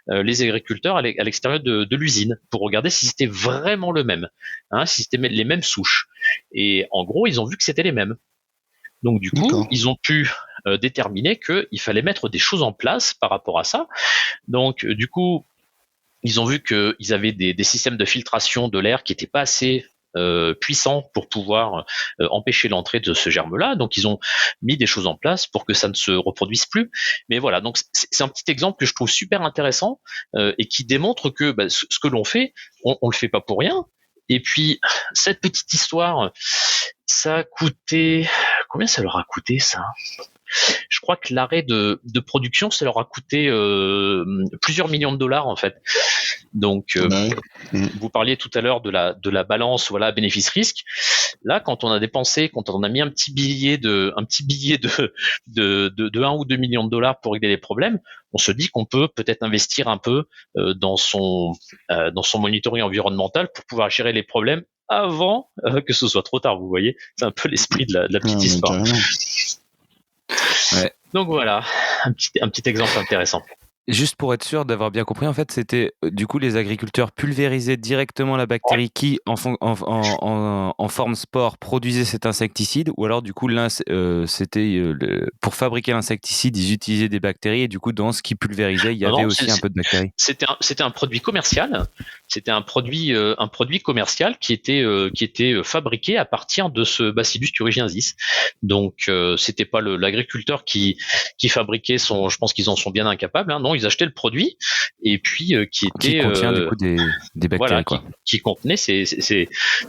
les agriculteurs à l'extérieur de l'usine, pour regarder si c'était vraiment le même, hein, si c'était les mêmes souches. Et en gros, ils ont vu que c'était les mêmes. Donc du coup, ils ont pu déterminer qu'il fallait mettre des choses en place par rapport à ça. Donc du coup, ils ont vu qu'ils avaient des systèmes de filtration de l'air qui n'étaient pas assez puissants pour pouvoir empêcher l'entrée de ce germe-là. Donc ils ont mis des choses en place pour que ça ne se reproduise plus. Mais voilà, donc c'est un petit exemple que je trouve super intéressant et qui démontre que ce que l'on fait, on le fait pas pour rien. Et puis cette petite histoire, ça a coûté, combien ça leur a coûté ça ? Je crois que l'arrêt de production, ça leur a coûté plusieurs millions de dollars en fait. Donc, vous parliez tout à l'heure de la balance, voilà, bénéfice-risque. Là, quand on a mis un petit billet de 1 ou 2 millions de dollars pour régler les problèmes, on se dit qu'on peut peut-être investir un peu dans son monitoring environnemental pour pouvoir gérer les problèmes avant que ce soit trop tard. Vous voyez, c'est un peu l'esprit de la petite histoire. Ouais. Donc voilà, un petit exemple intéressant. Juste pour être sûr d'avoir bien compris, en fait, c'était du coup les agriculteurs pulvérisaient directement la bactérie qui, en forme spore, produisait cet insecticide, ou alors du coup, pour fabriquer l'insecticide, ils utilisaient des bactéries, et du coup, dans ce qu'ils pulvérisaient, il y avait aussi un peu de bactéries. C'était un produit commercial. C'était un produit commercial qui était fabriqué à partir de ce Bacillus thuringiensis. Donc c'était pas l'agriculteur qui fabriquait je pense qu'ils en sont bien incapables, hein. Non, ils achetaient le produit et puis qui contient du coup des bactéries, voilà, quoi. qui contenait ces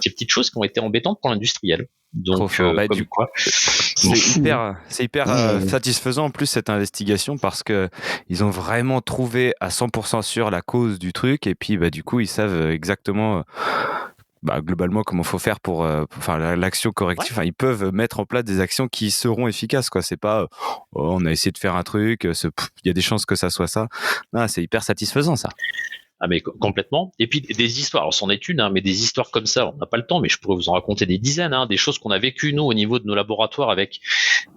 petites choses qui ont été embêtantes pour l'industriel. Donc du coup, c'est hyper satisfaisant en plus cette investigation, parce que ils ont vraiment trouvé à 100% sûr la cause du truc, et puis du coup ils savent exactement globalement comment faut faire pour l'action corrective. Enfin, ils peuvent mettre en place des actions qui seront efficaces, quoi. C'est pas on a essayé de faire un truc, il y a des chances que ça soit ça. Non, c'est hyper satisfaisant ça. Ah mais complètement. Et puis des histoires, alors c'en est une, hein, mais des histoires comme ça, on n'a pas le temps, mais je pourrais vous en raconter des dizaines, hein, des choses qu'on a vécues nous au niveau de nos laboratoires avec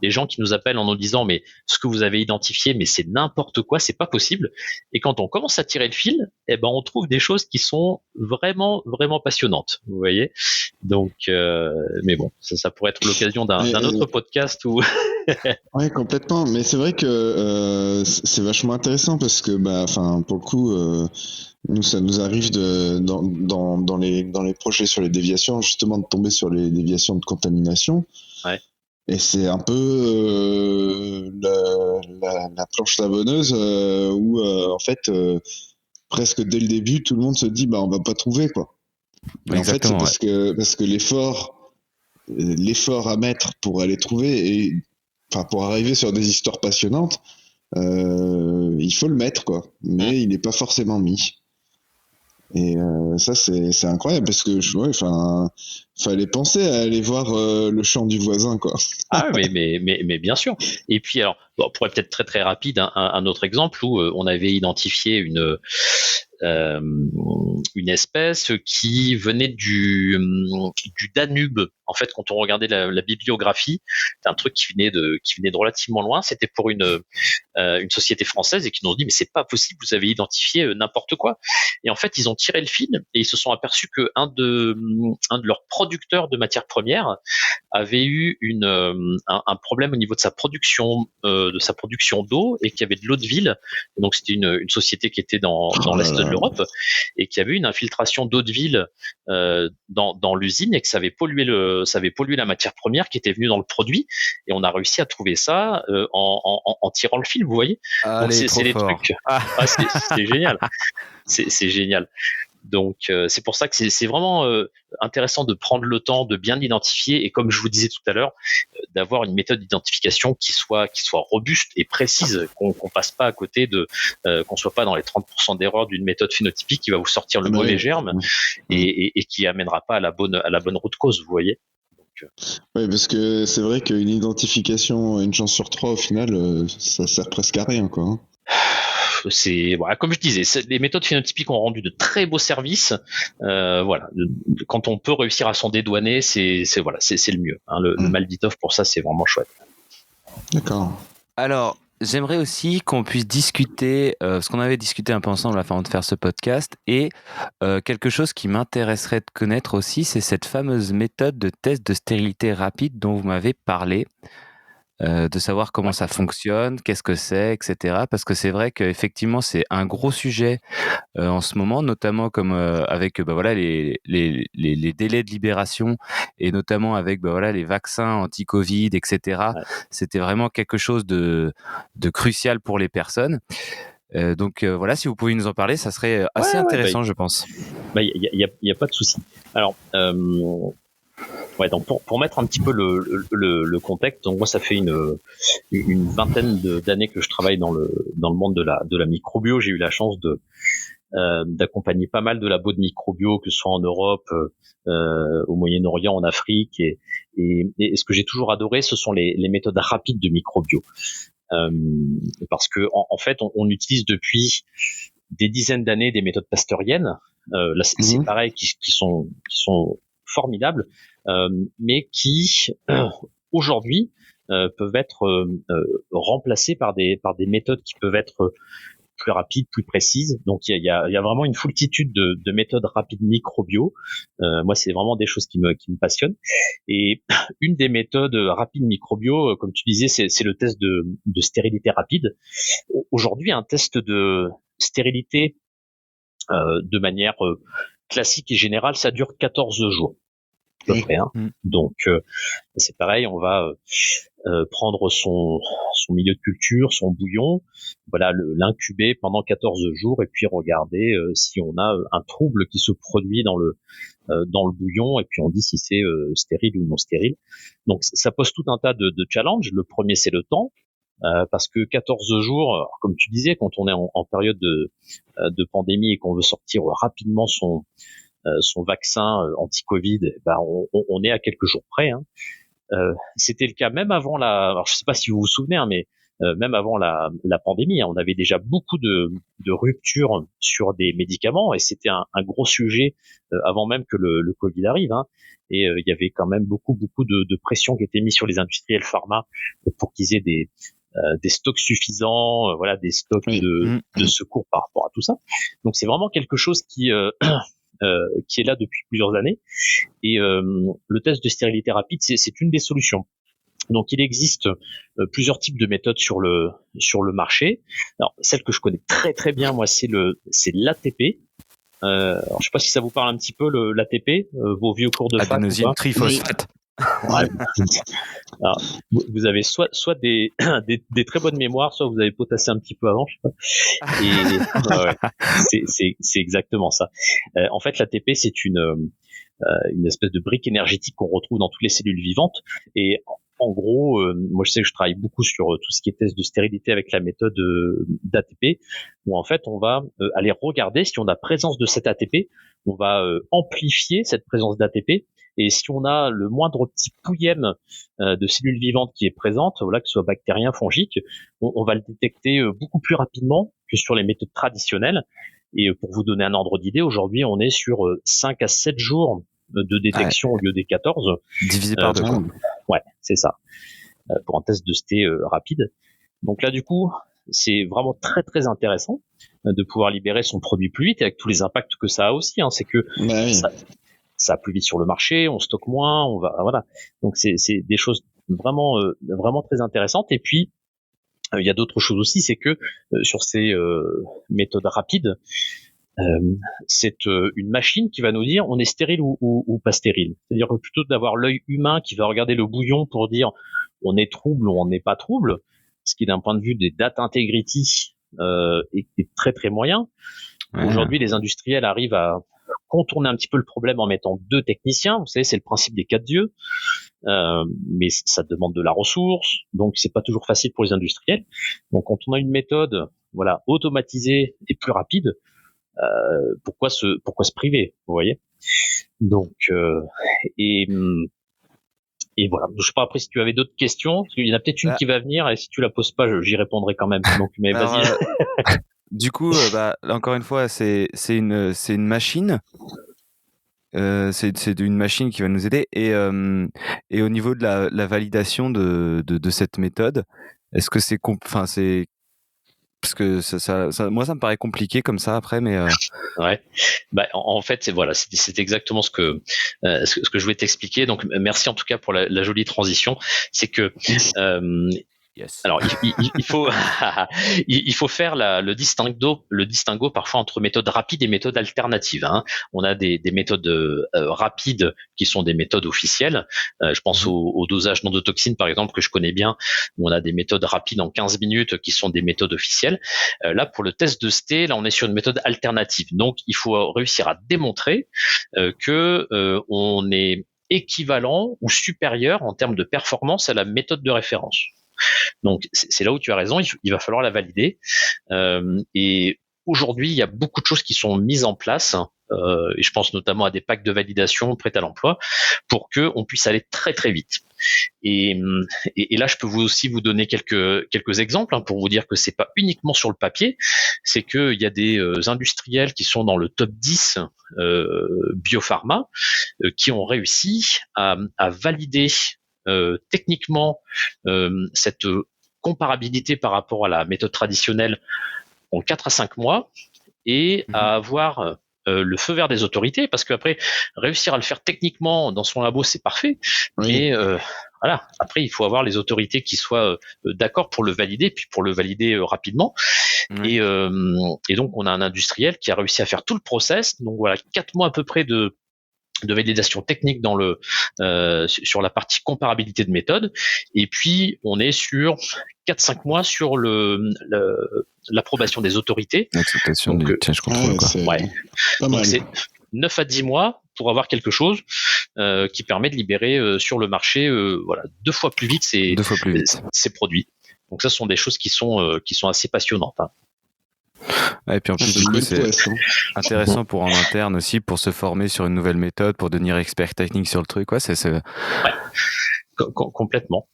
des gens qui nous appellent en nous disant mais ce que vous avez identifié, mais c'est n'importe quoi, c'est pas possible. Et quand on commence à tirer le fil, on trouve des choses qui sont vraiment vraiment passionnantes, vous voyez. Donc mais bon, ça pourrait être l'occasion d'un autre podcast où Oui, complètement. Mais c'est vrai que c'est vachement intéressant parce que, pour le coup, nous, ça nous arrive dans les projets sur les déviations, justement, de tomber sur les déviations de contamination. Ouais. Et c'est un peu la planche savonneuse où, en fait, presque dès le début, tout le monde se dit, on va pas trouver, quoi. Et en fait, c'est parce que l'effort à mettre pour aller trouver pour arriver sur des histoires passionnantes, il faut le mettre, quoi. Mais il n'est pas forcément mis. Et ça, c'est incroyable parce que fallait penser à aller voir le champ du voisin, quoi. Ah, mais bien sûr. Et puis alors, on pourrait peut-être très très rapide un autre exemple où on avait identifié une espèce qui venait du Danube. En fait, quand on regardait la bibliographie, c'était un truc qui venait de relativement loin. C'était pour une société française et qui nous ont dit mais c'est pas possible, vous avez identifié n'importe quoi. Et en fait, ils ont tiré le fil et ils se sont aperçus que un de leurs producteurs de matières premières avait eu un problème au niveau de sa production d'eau et qui avait de l'eau de ville. Donc c'était une société qui était dans l'est de l'Europe et qui avait une infiltration d'eau de ville dans l'usine et que ça avait pollué la matière première qui était venue dans le produit, et on a réussi à trouver ça en tirant le fil, vous voyez. Allez, donc c'est des trucs. C'est génial. C'est génial. Donc c'est pour ça que c'est vraiment intéressant de prendre le temps de bien identifier et comme je vous disais tout à l'heure, d'avoir une méthode d'identification qui soit robuste et précise, qu'on passe pas à côté de qu'on soit pas dans les 30% d'erreur d'une méthode phénotypique qui va vous sortir le mauvais germe et qui amènera pas à la bonne route cause, vous voyez. Oui, parce que c'est vrai qu'une identification, une chance sur 3 au final, ça sert presque à rien, quoi. C'est voilà, comme je disais, les méthodes phénotypiques ont rendu de très beaux services. Voilà, quand on peut réussir à s'en dédouaner, c'est le mieux. Hein. Le Malditov pour ça, c'est vraiment chouette. D'accord. Alors, j'aimerais aussi qu'on puisse discuter, ce qu'on avait discuté un peu ensemble avant de faire ce podcast, et quelque chose qui m'intéresserait de connaître aussi, c'est cette fameuse méthode de test de stérilité rapide dont vous m'avez parlé. De savoir comment ça fonctionne, qu'est-ce que c'est, etc. Parce que c'est vrai qu'effectivement, c'est un gros sujet en ce moment, notamment comme avec voilà, les délais de libération et notamment avec voilà, les vaccins anti-Covid, etc. Ouais. C'était vraiment quelque chose de crucial pour les personnes. Donc voilà, si vous pouvez nous en parler, ça serait assez intéressant, je pense. Y a pas de souci. Alors, ouais, donc pour mettre un petit peu le contexte, donc moi ça fait une vingtaine d'années que je travaille dans le monde de la microbio. J'ai eu la chance d'accompagner pas mal de labos de microbio, que ce soit en Europe, au Moyen-Orient, en Afrique, et ce que j'ai toujours adoré, ce sont les méthodes rapides de microbio, parce que en fait on utilise depuis des dizaines d'années des méthodes pasteuriennes. Là c'est pareil, qui sont formidables, mais qui aujourd'hui peuvent être remplacés par des méthodes qui peuvent être plus rapides, plus précises. Donc il y a vraiment une foultitude de méthodes rapides microbio. Moi c'est vraiment des choses qui me passionnent. Et une des méthodes rapides microbio, comme tu disais, c'est le test de stérilité rapide. Aujourd'hui, un test de stérilité de manière classique et générale, ça dure 14 jours. À peu près, hein. Donc c'est pareil, on va prendre son milieu de culture, son bouillon, voilà, l'incuber pendant 14 jours et puis regarder si on a un trouble qui se produit dans le bouillon, et puis on dit si c'est stérile ou non stérile. Donc ça pose tout un tas de challenges. Le premier, c'est le temps, parce que 14 jours, alors, comme tu disais, quand on est en période de pandémie et qu'on veut sortir rapidement son vaccin anti-Covid, ben on est à quelques jours près, hein. C'était le cas même avant alors je sais pas si vous vous souvenez, hein, mais même avant la pandémie, hein, on avait déjà beaucoup de ruptures sur des médicaments, et c'était un gros sujet avant même que le Covid arrive, hein. Et il y avait quand même beaucoup de pression qui était mise sur les industriels pharma pour qu'ils aient des stocks suffisants, voilà, des stocks de secours par rapport à tout ça. Donc c'est vraiment quelque chose qui est là depuis plusieurs années, et le test de stérilité rapide, c'est une des solutions. Donc il existe plusieurs types de méthodes sur le marché. Alors celle que je connais très très bien, moi, c'est l'ATP. Alors je sais pas si ça vous parle un petit peu, l'ATP, vos vieux cours de fac. Adénosine triphosphate. Ouais. Alors, vous avez soit des très bonnes mémoires, soit vous avez potassé un petit peu avant, je sais pas. Et c'est exactement ça. En fait, l'ATP, c'est une espèce de brique énergétique qu'on retrouve dans toutes les cellules vivantes. Et en gros, moi je sais que je travaille beaucoup sur tout ce qui est test de stérilité avec la méthode d'ATP, où en fait on va aller regarder si on a présence de cet ATP, on va amplifier cette présence d'ATP. Et si on a le moindre petit pouillème de cellules vivantes qui est présente, voilà, que ce soit bactérien, fongique, on va le détecter beaucoup plus rapidement que sur les méthodes traditionnelles. Et pour vous donner un ordre d'idée, aujourd'hui, on est sur 5 à 7 jours de détection au lieu des 14. Divisé par 2. Ouais, c'est ça. Pour un test de sté rapide. Donc là, du coup, c'est vraiment très très intéressant de pouvoir libérer son produit plus vite, avec tous les impacts que ça a aussi, hein. C'est que ça plus vite sur le marché, on stocke moins, voilà. Donc c'est des choses vraiment vraiment très intéressantes. Et puis il y a d'autres choses aussi, c'est que sur ces méthodes rapides, c'est une machine qui va nous dire on est stérile ou pas stérile. C'est-à-dire que plutôt d'avoir l'œil humain qui va regarder le bouillon pour dire on est trouble ou on n'est pas trouble, ce qui d'un point de vue des data integrity est très très moyen. Ouais. Aujourd'hui, les industriels arrivent à contourner un petit peu le problème en mettant 2 techniciens. Vous savez, c'est le principe des 4 dieux. Mais ça demande de la ressource, donc c'est pas toujours facile pour les industriels. Donc quand on a une méthode, voilà, automatisée et plus rapide, pourquoi se priver, vous voyez? Donc et voilà. Je sais pas après si tu avais d'autres questions, parce qu'il y en a peut-être une qui va venir, et si tu la poses pas, j'y répondrai quand même. Donc mais Alors, vas-y. Du coup, là, encore une fois, c'est une machine. C'est une machine qui va nous aider, et au niveau de la validation de cette méthode, est-ce que c'est parce que ça, moi ça me paraît compliqué comme ça après, mais Ouais. Bah, en fait, c'est exactement ce que je voulais t'expliquer. Donc, merci en tout cas pour la jolie transition. C'est que yes. Alors, il faut il faut faire le distinguo parfois entre méthodes rapides et méthodes alternatives. Hein. On a des méthodes rapides qui sont des méthodes officielles. Je pense au dosage d'endotoxine par exemple que je connais bien, où on a des méthodes rapides en 15 minutes qui sont des méthodes officielles. Là, pour le test de ST, là on est sur une méthode alternative. Donc, il faut réussir à démontrer que on est équivalent ou supérieur en termes de performance à la méthode de référence. Donc c'est là où tu as raison, il va falloir la valider. Et aujourd'hui, il y a beaucoup de choses qui sont mises en place, et je pense notamment à des packs de validation prêts à l'emploi, pour que on puisse aller très très vite. Et là, je peux aussi vous donner quelques exemples pour vous dire que c'est pas uniquement sur le papier, c'est qu'il y a des industriels qui sont dans le top 10 biopharma qui ont réussi à valider techniquement cette comparabilité par rapport à la méthode traditionnelle en 4 à 5 mois, et à avoir le feu vert des autorités, parce qu'après, réussir à le faire techniquement dans son labo, c'est parfait, mais voilà, après il faut avoir les autorités qui soient d'accord pour le valider, puis pour le valider rapidement. Et donc on a un industriel qui a réussi à faire tout le process, donc voilà, 4 mois à peu près de validation technique dans sur la partie comparabilité de méthode, et puis on est sur 4-5 mois sur l'approbation des autorités. L'acceptation du change control, quoi. Donc c'est 9 à 10 mois pour avoir quelque chose qui permet de libérer sur le marché 2 fois plus vite ces produits. Donc ça, ce sont des choses qui sont assez passionnantes. Hein. Et puis en plus, du coup, c'est intéressant pour en interne aussi, pour se former sur une nouvelle méthode, pour devenir expert technique sur le truc. Ouais, complètement.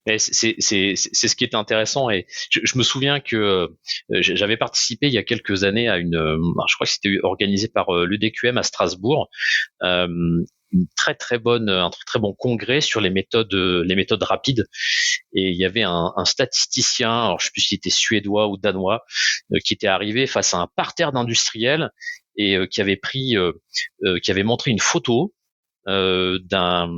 Et c'est ce qui est intéressant. Et je me souviens que j'avais participé il y a quelques années à je crois que c'était organisé par l'UDQM à Strasbourg, un très très bon congrès sur les méthodes rapides. Et il y avait un statisticien, alors je sais plus s'il était suédois ou danois, qui était arrivé face à un parterre d'industriels et qui avait montré une photo d'un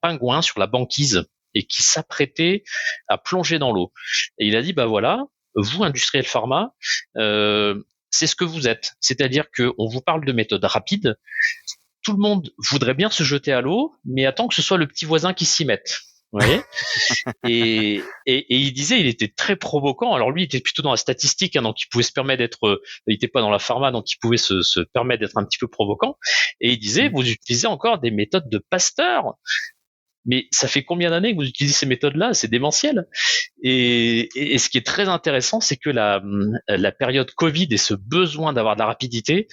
pingouin sur la banquise et qui s'apprêtait à plonger dans l'eau. Et il a dit, bah voilà, vous, industriel pharma, c'est ce que vous êtes. C'est-à-dire qu'on vous parle de méthodes rapides, tout le monde voudrait bien se jeter à l'eau, mais attend que ce soit le petit voisin qui s'y mette. Vous voyez. Et il disait, il était très provoquant. Alors lui, il était plutôt dans la statistique, hein, donc il pouvait se permettre d'être, il était pas dans la pharma, donc il pouvait se permettre d'être un petit peu provoquant. Et il disait, vous utilisez encore des méthodes de Pasteur. Mais ça fait combien d'années que vous utilisez ces méthodes-là? C'est démentiel. Et ce qui est très intéressant, c'est que la période Covid et ce besoin d'avoir de la rapidité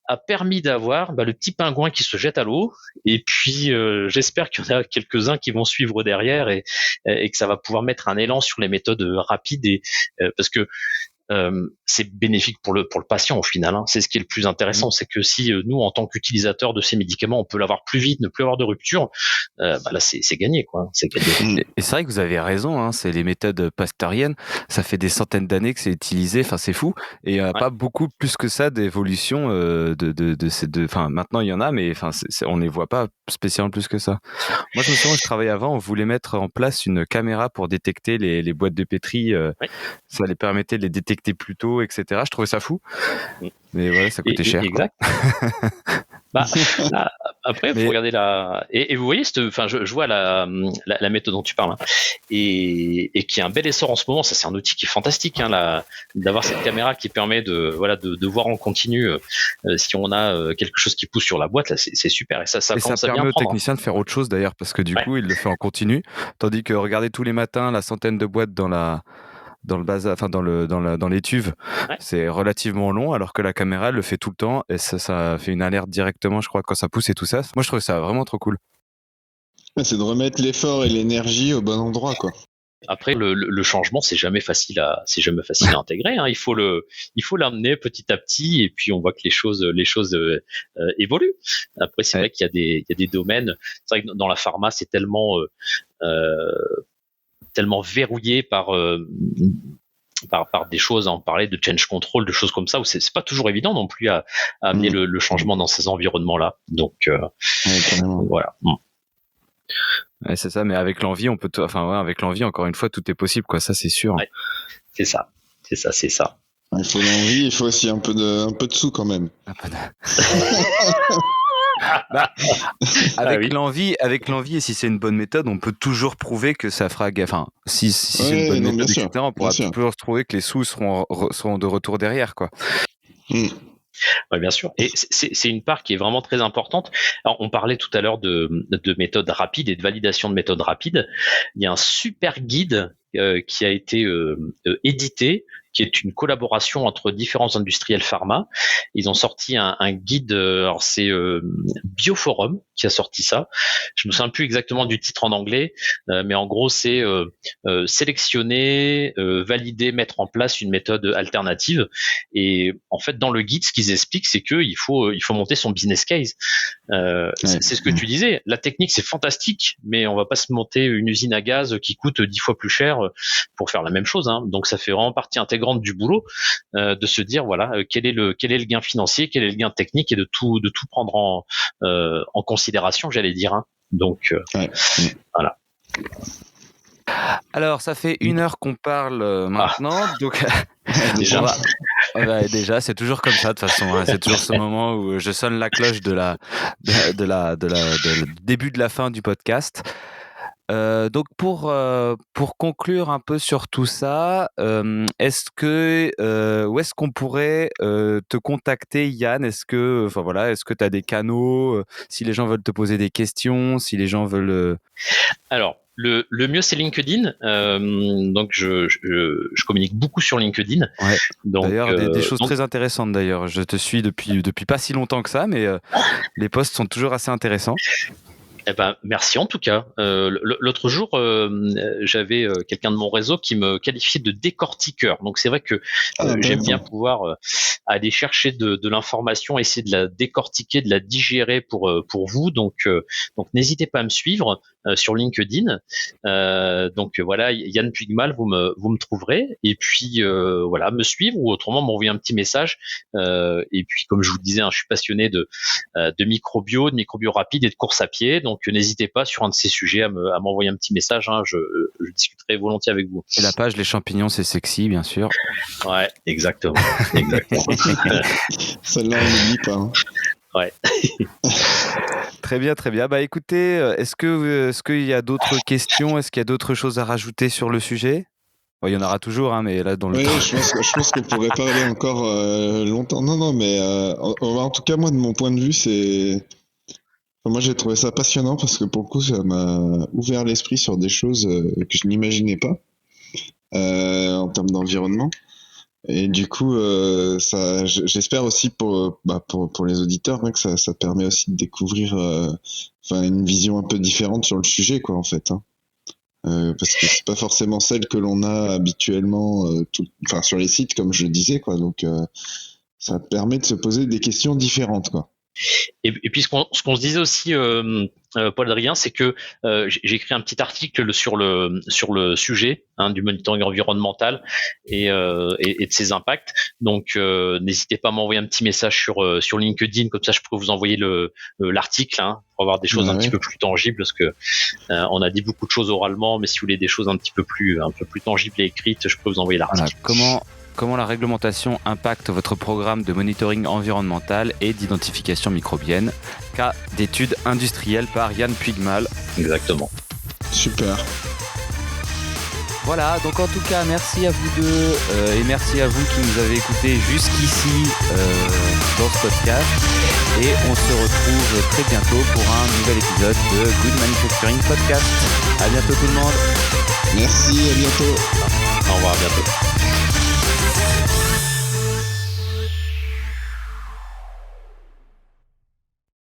a permis d'avoir le petit pingouin qui se jette à l'eau. Et puis, j'espère qu'il y en a quelques-uns qui vont suivre derrière et que ça va pouvoir mettre un élan sur les méthodes rapides. Et parce que c'est bénéfique pour le patient au final. Hein. C'est ce qui est le plus intéressant, c'est que si nous, en tant qu'utilisateurs de ces médicaments, on peut l'avoir plus vite, ne plus avoir de rupture, là c'est gagné, quoi. C'est gagné. Et c'est vrai que vous avez raison. Hein, c'est les méthodes pasteuriennes. Ça fait des centaines d'années que c'est utilisé. Enfin, c'est fou. Et pas beaucoup plus que ça d'évolution Enfin, maintenant il y en a, mais enfin, on les voit pas spécialement plus que ça. Moi, je me souviens, je travaillais avant. On voulait mettre en place une caméra pour détecter les boîtes de pétri. Ça les permettait de les détecter plus tôt, etc. Je trouvais ça fou. Mais voilà, ça coûtait cher. Exact. Après, faut regarder et vous voyez, je vois la méthode dont tu parles, hein, et qui a un bel essor en ce moment. Ça, c'est un outil qui est fantastique, hein, d'avoir cette caméra qui permet de voir en continu si on a quelque chose qui pousse sur la boîte. Là, c'est super, et ça commence à bien permet aux prendre. techniciens de faire autre chose d'ailleurs, parce que du coup, il le fait en continu, tandis que regarder tous les matins la centaine de boîtes dans le bazar, enfin dans l'étuve, c'est relativement long, alors que la caméra elle le fait tout le temps et ça fait une alerte directement, je crois, quand ça pousse et tout ça. Moi, je trouve ça vraiment trop cool. C'est de remettre l'effort et l'énergie au bon endroit, quoi. Après, le changement, c'est jamais facile à intégrer, hein. Il faut l'amener petit à petit, et puis on voit que les choses évoluent. Après, c'est vrai qu'il y a des domaines. C'est vrai que dans la pharma, c'est tellement verrouillé par des choses, on parlait de change control, de choses comme ça, où c'est pas toujours évident non plus à amener le changement dans ces environnements-là. Donc, voilà. Ouais, c'est ça, mais avec l'envie, avec l'envie, encore une fois, tout est possible, quoi. Ça, c'est sûr. Ouais, c'est ça. Il faut l'envie, il faut aussi un peu de sous quand même. Avec l'envie, et si c'est une bonne méthode, on peut toujours prouver que ça fera gaffe. Enfin, si c'est une bonne méthode, etc., on pourra toujours trouver que les sous seront de retour derrière, quoi. Oui, bien sûr. Et c'est une part qui est vraiment très importante. Alors, on parlait tout à l'heure de méthodes rapides et de validation de méthodes rapides. Il y a un super guide qui a été édité, qui est une collaboration entre différents industriels pharma. Ils ont sorti un guide, alors c'est Bioforum qui a sorti ça. Je me souviens plus exactement du titre en anglais, mais en gros c'est sélectionner, valider, mettre en place une méthode alternative. Et en fait, dans le guide, ce qu'ils expliquent, c'est que il faut monter son business case. C'est ce que tu disais. La technique, c'est fantastique, mais on va pas se monter une usine à gaz qui coûte 10 fois plus cher pour faire la même chose, hein. Donc ça fait vraiment partie intégrante du boulot, de se dire voilà, quel est le gain financier, quel est le gain technique, et de tout prendre en considération, j'allais dire, hein. Donc voilà. Alors, ça fait 1 heure qu'on parle maintenant, donc déjà, c'est toujours comme ça de toute façon, hein. C'est toujours ce moment où je sonne la cloche de début de la fin du podcast. Donc pour conclure un peu sur tout ça, où est-ce qu'on pourrait te contacter, Yann? Est-ce que tu as des canaux, si les gens veulent te poser des questions, si les gens veulent Alors, le mieux, c'est LinkedIn. Donc je communique beaucoup sur LinkedIn. Ouais. Donc, d'ailleurs, des choses très intéressantes d'ailleurs. Je te suis depuis pas si longtemps que ça, mais les posts sont toujours assez intéressants. Eh ben, merci en tout cas. L'autre jour, j'avais quelqu'un de mon réseau qui me qualifiait de décortiqueur. Donc c'est vrai que j'aime bien pouvoir aller chercher de l'information, essayer de la décortiquer, de la digérer pour vous. Donc n'hésitez pas à me suivre sur LinkedIn. Donc voilà, Yann Puigmal, vous me trouverez. Et puis voilà, me suivre, ou autrement m'envoyer un petit message. Et puis comme je vous le disais, hein, je suis passionné de microbio, rapide et de course à pied. Donc n'hésitez pas sur un de ces sujets à m'envoyer un petit message, hein. Je discuterai volontiers avec vous. Et la page Les champignons, c'est sexy, bien sûr. Ouais, exactement. Celle-là, on n'oublie pas, hein. Ouais. Très bien. Bah écoutez, est-ce qu'il y a d'autres questions? Est-ce qu'il y a d'autres choses à rajouter sur le sujet? Bon, il y en aura toujours, hein, mais là dans le temps. Je pense qu'on pourrait parler encore longtemps. Non, mais en tout cas, moi, de mon point de vue, moi, j'ai trouvé ça passionnant parce que pour le coup, ça m'a ouvert l'esprit sur des choses que je n'imaginais pas en termes d'environnement. Et du coup, j'espère aussi pour les auditeurs, hein, que ça permet aussi de découvrir une vision un peu différente sur le sujet, quoi, en fait, hein. Parce que c'est pas forcément celle que l'on a habituellement sur les sites, comme je le disais, quoi. Donc ça permet de se poser des questions différentes, quoi. Et puis ce qu'on se disait aussi, Paul Adrien, c'est que j'ai écrit un petit article sur le sujet, hein, du monitoring environnemental et de ses impacts. Donc n'hésitez pas à m'envoyer un petit message sur LinkedIn, comme ça je pourrais vous envoyer l'article, hein, pour avoir des choses un petit peu plus tangibles, parce que on a dit beaucoup de choses oralement, mais si vous voulez des choses un peu plus tangibles et écrites, je peux vous envoyer l'article. Voilà. comment la réglementation impacte votre programme de monitoring environnemental et d'identification microbienne, cas d'études industrielles par Yann Puigmal. Exactement. Super. Voilà, donc en tout cas, merci à vous deux et merci à vous qui nous avez écoutés jusqu'ici dans ce podcast. Et on se retrouve très bientôt pour un nouvel épisode de Good Manufacturing Podcast. À bientôt tout le monde. Merci, à bientôt. Au revoir, à bientôt.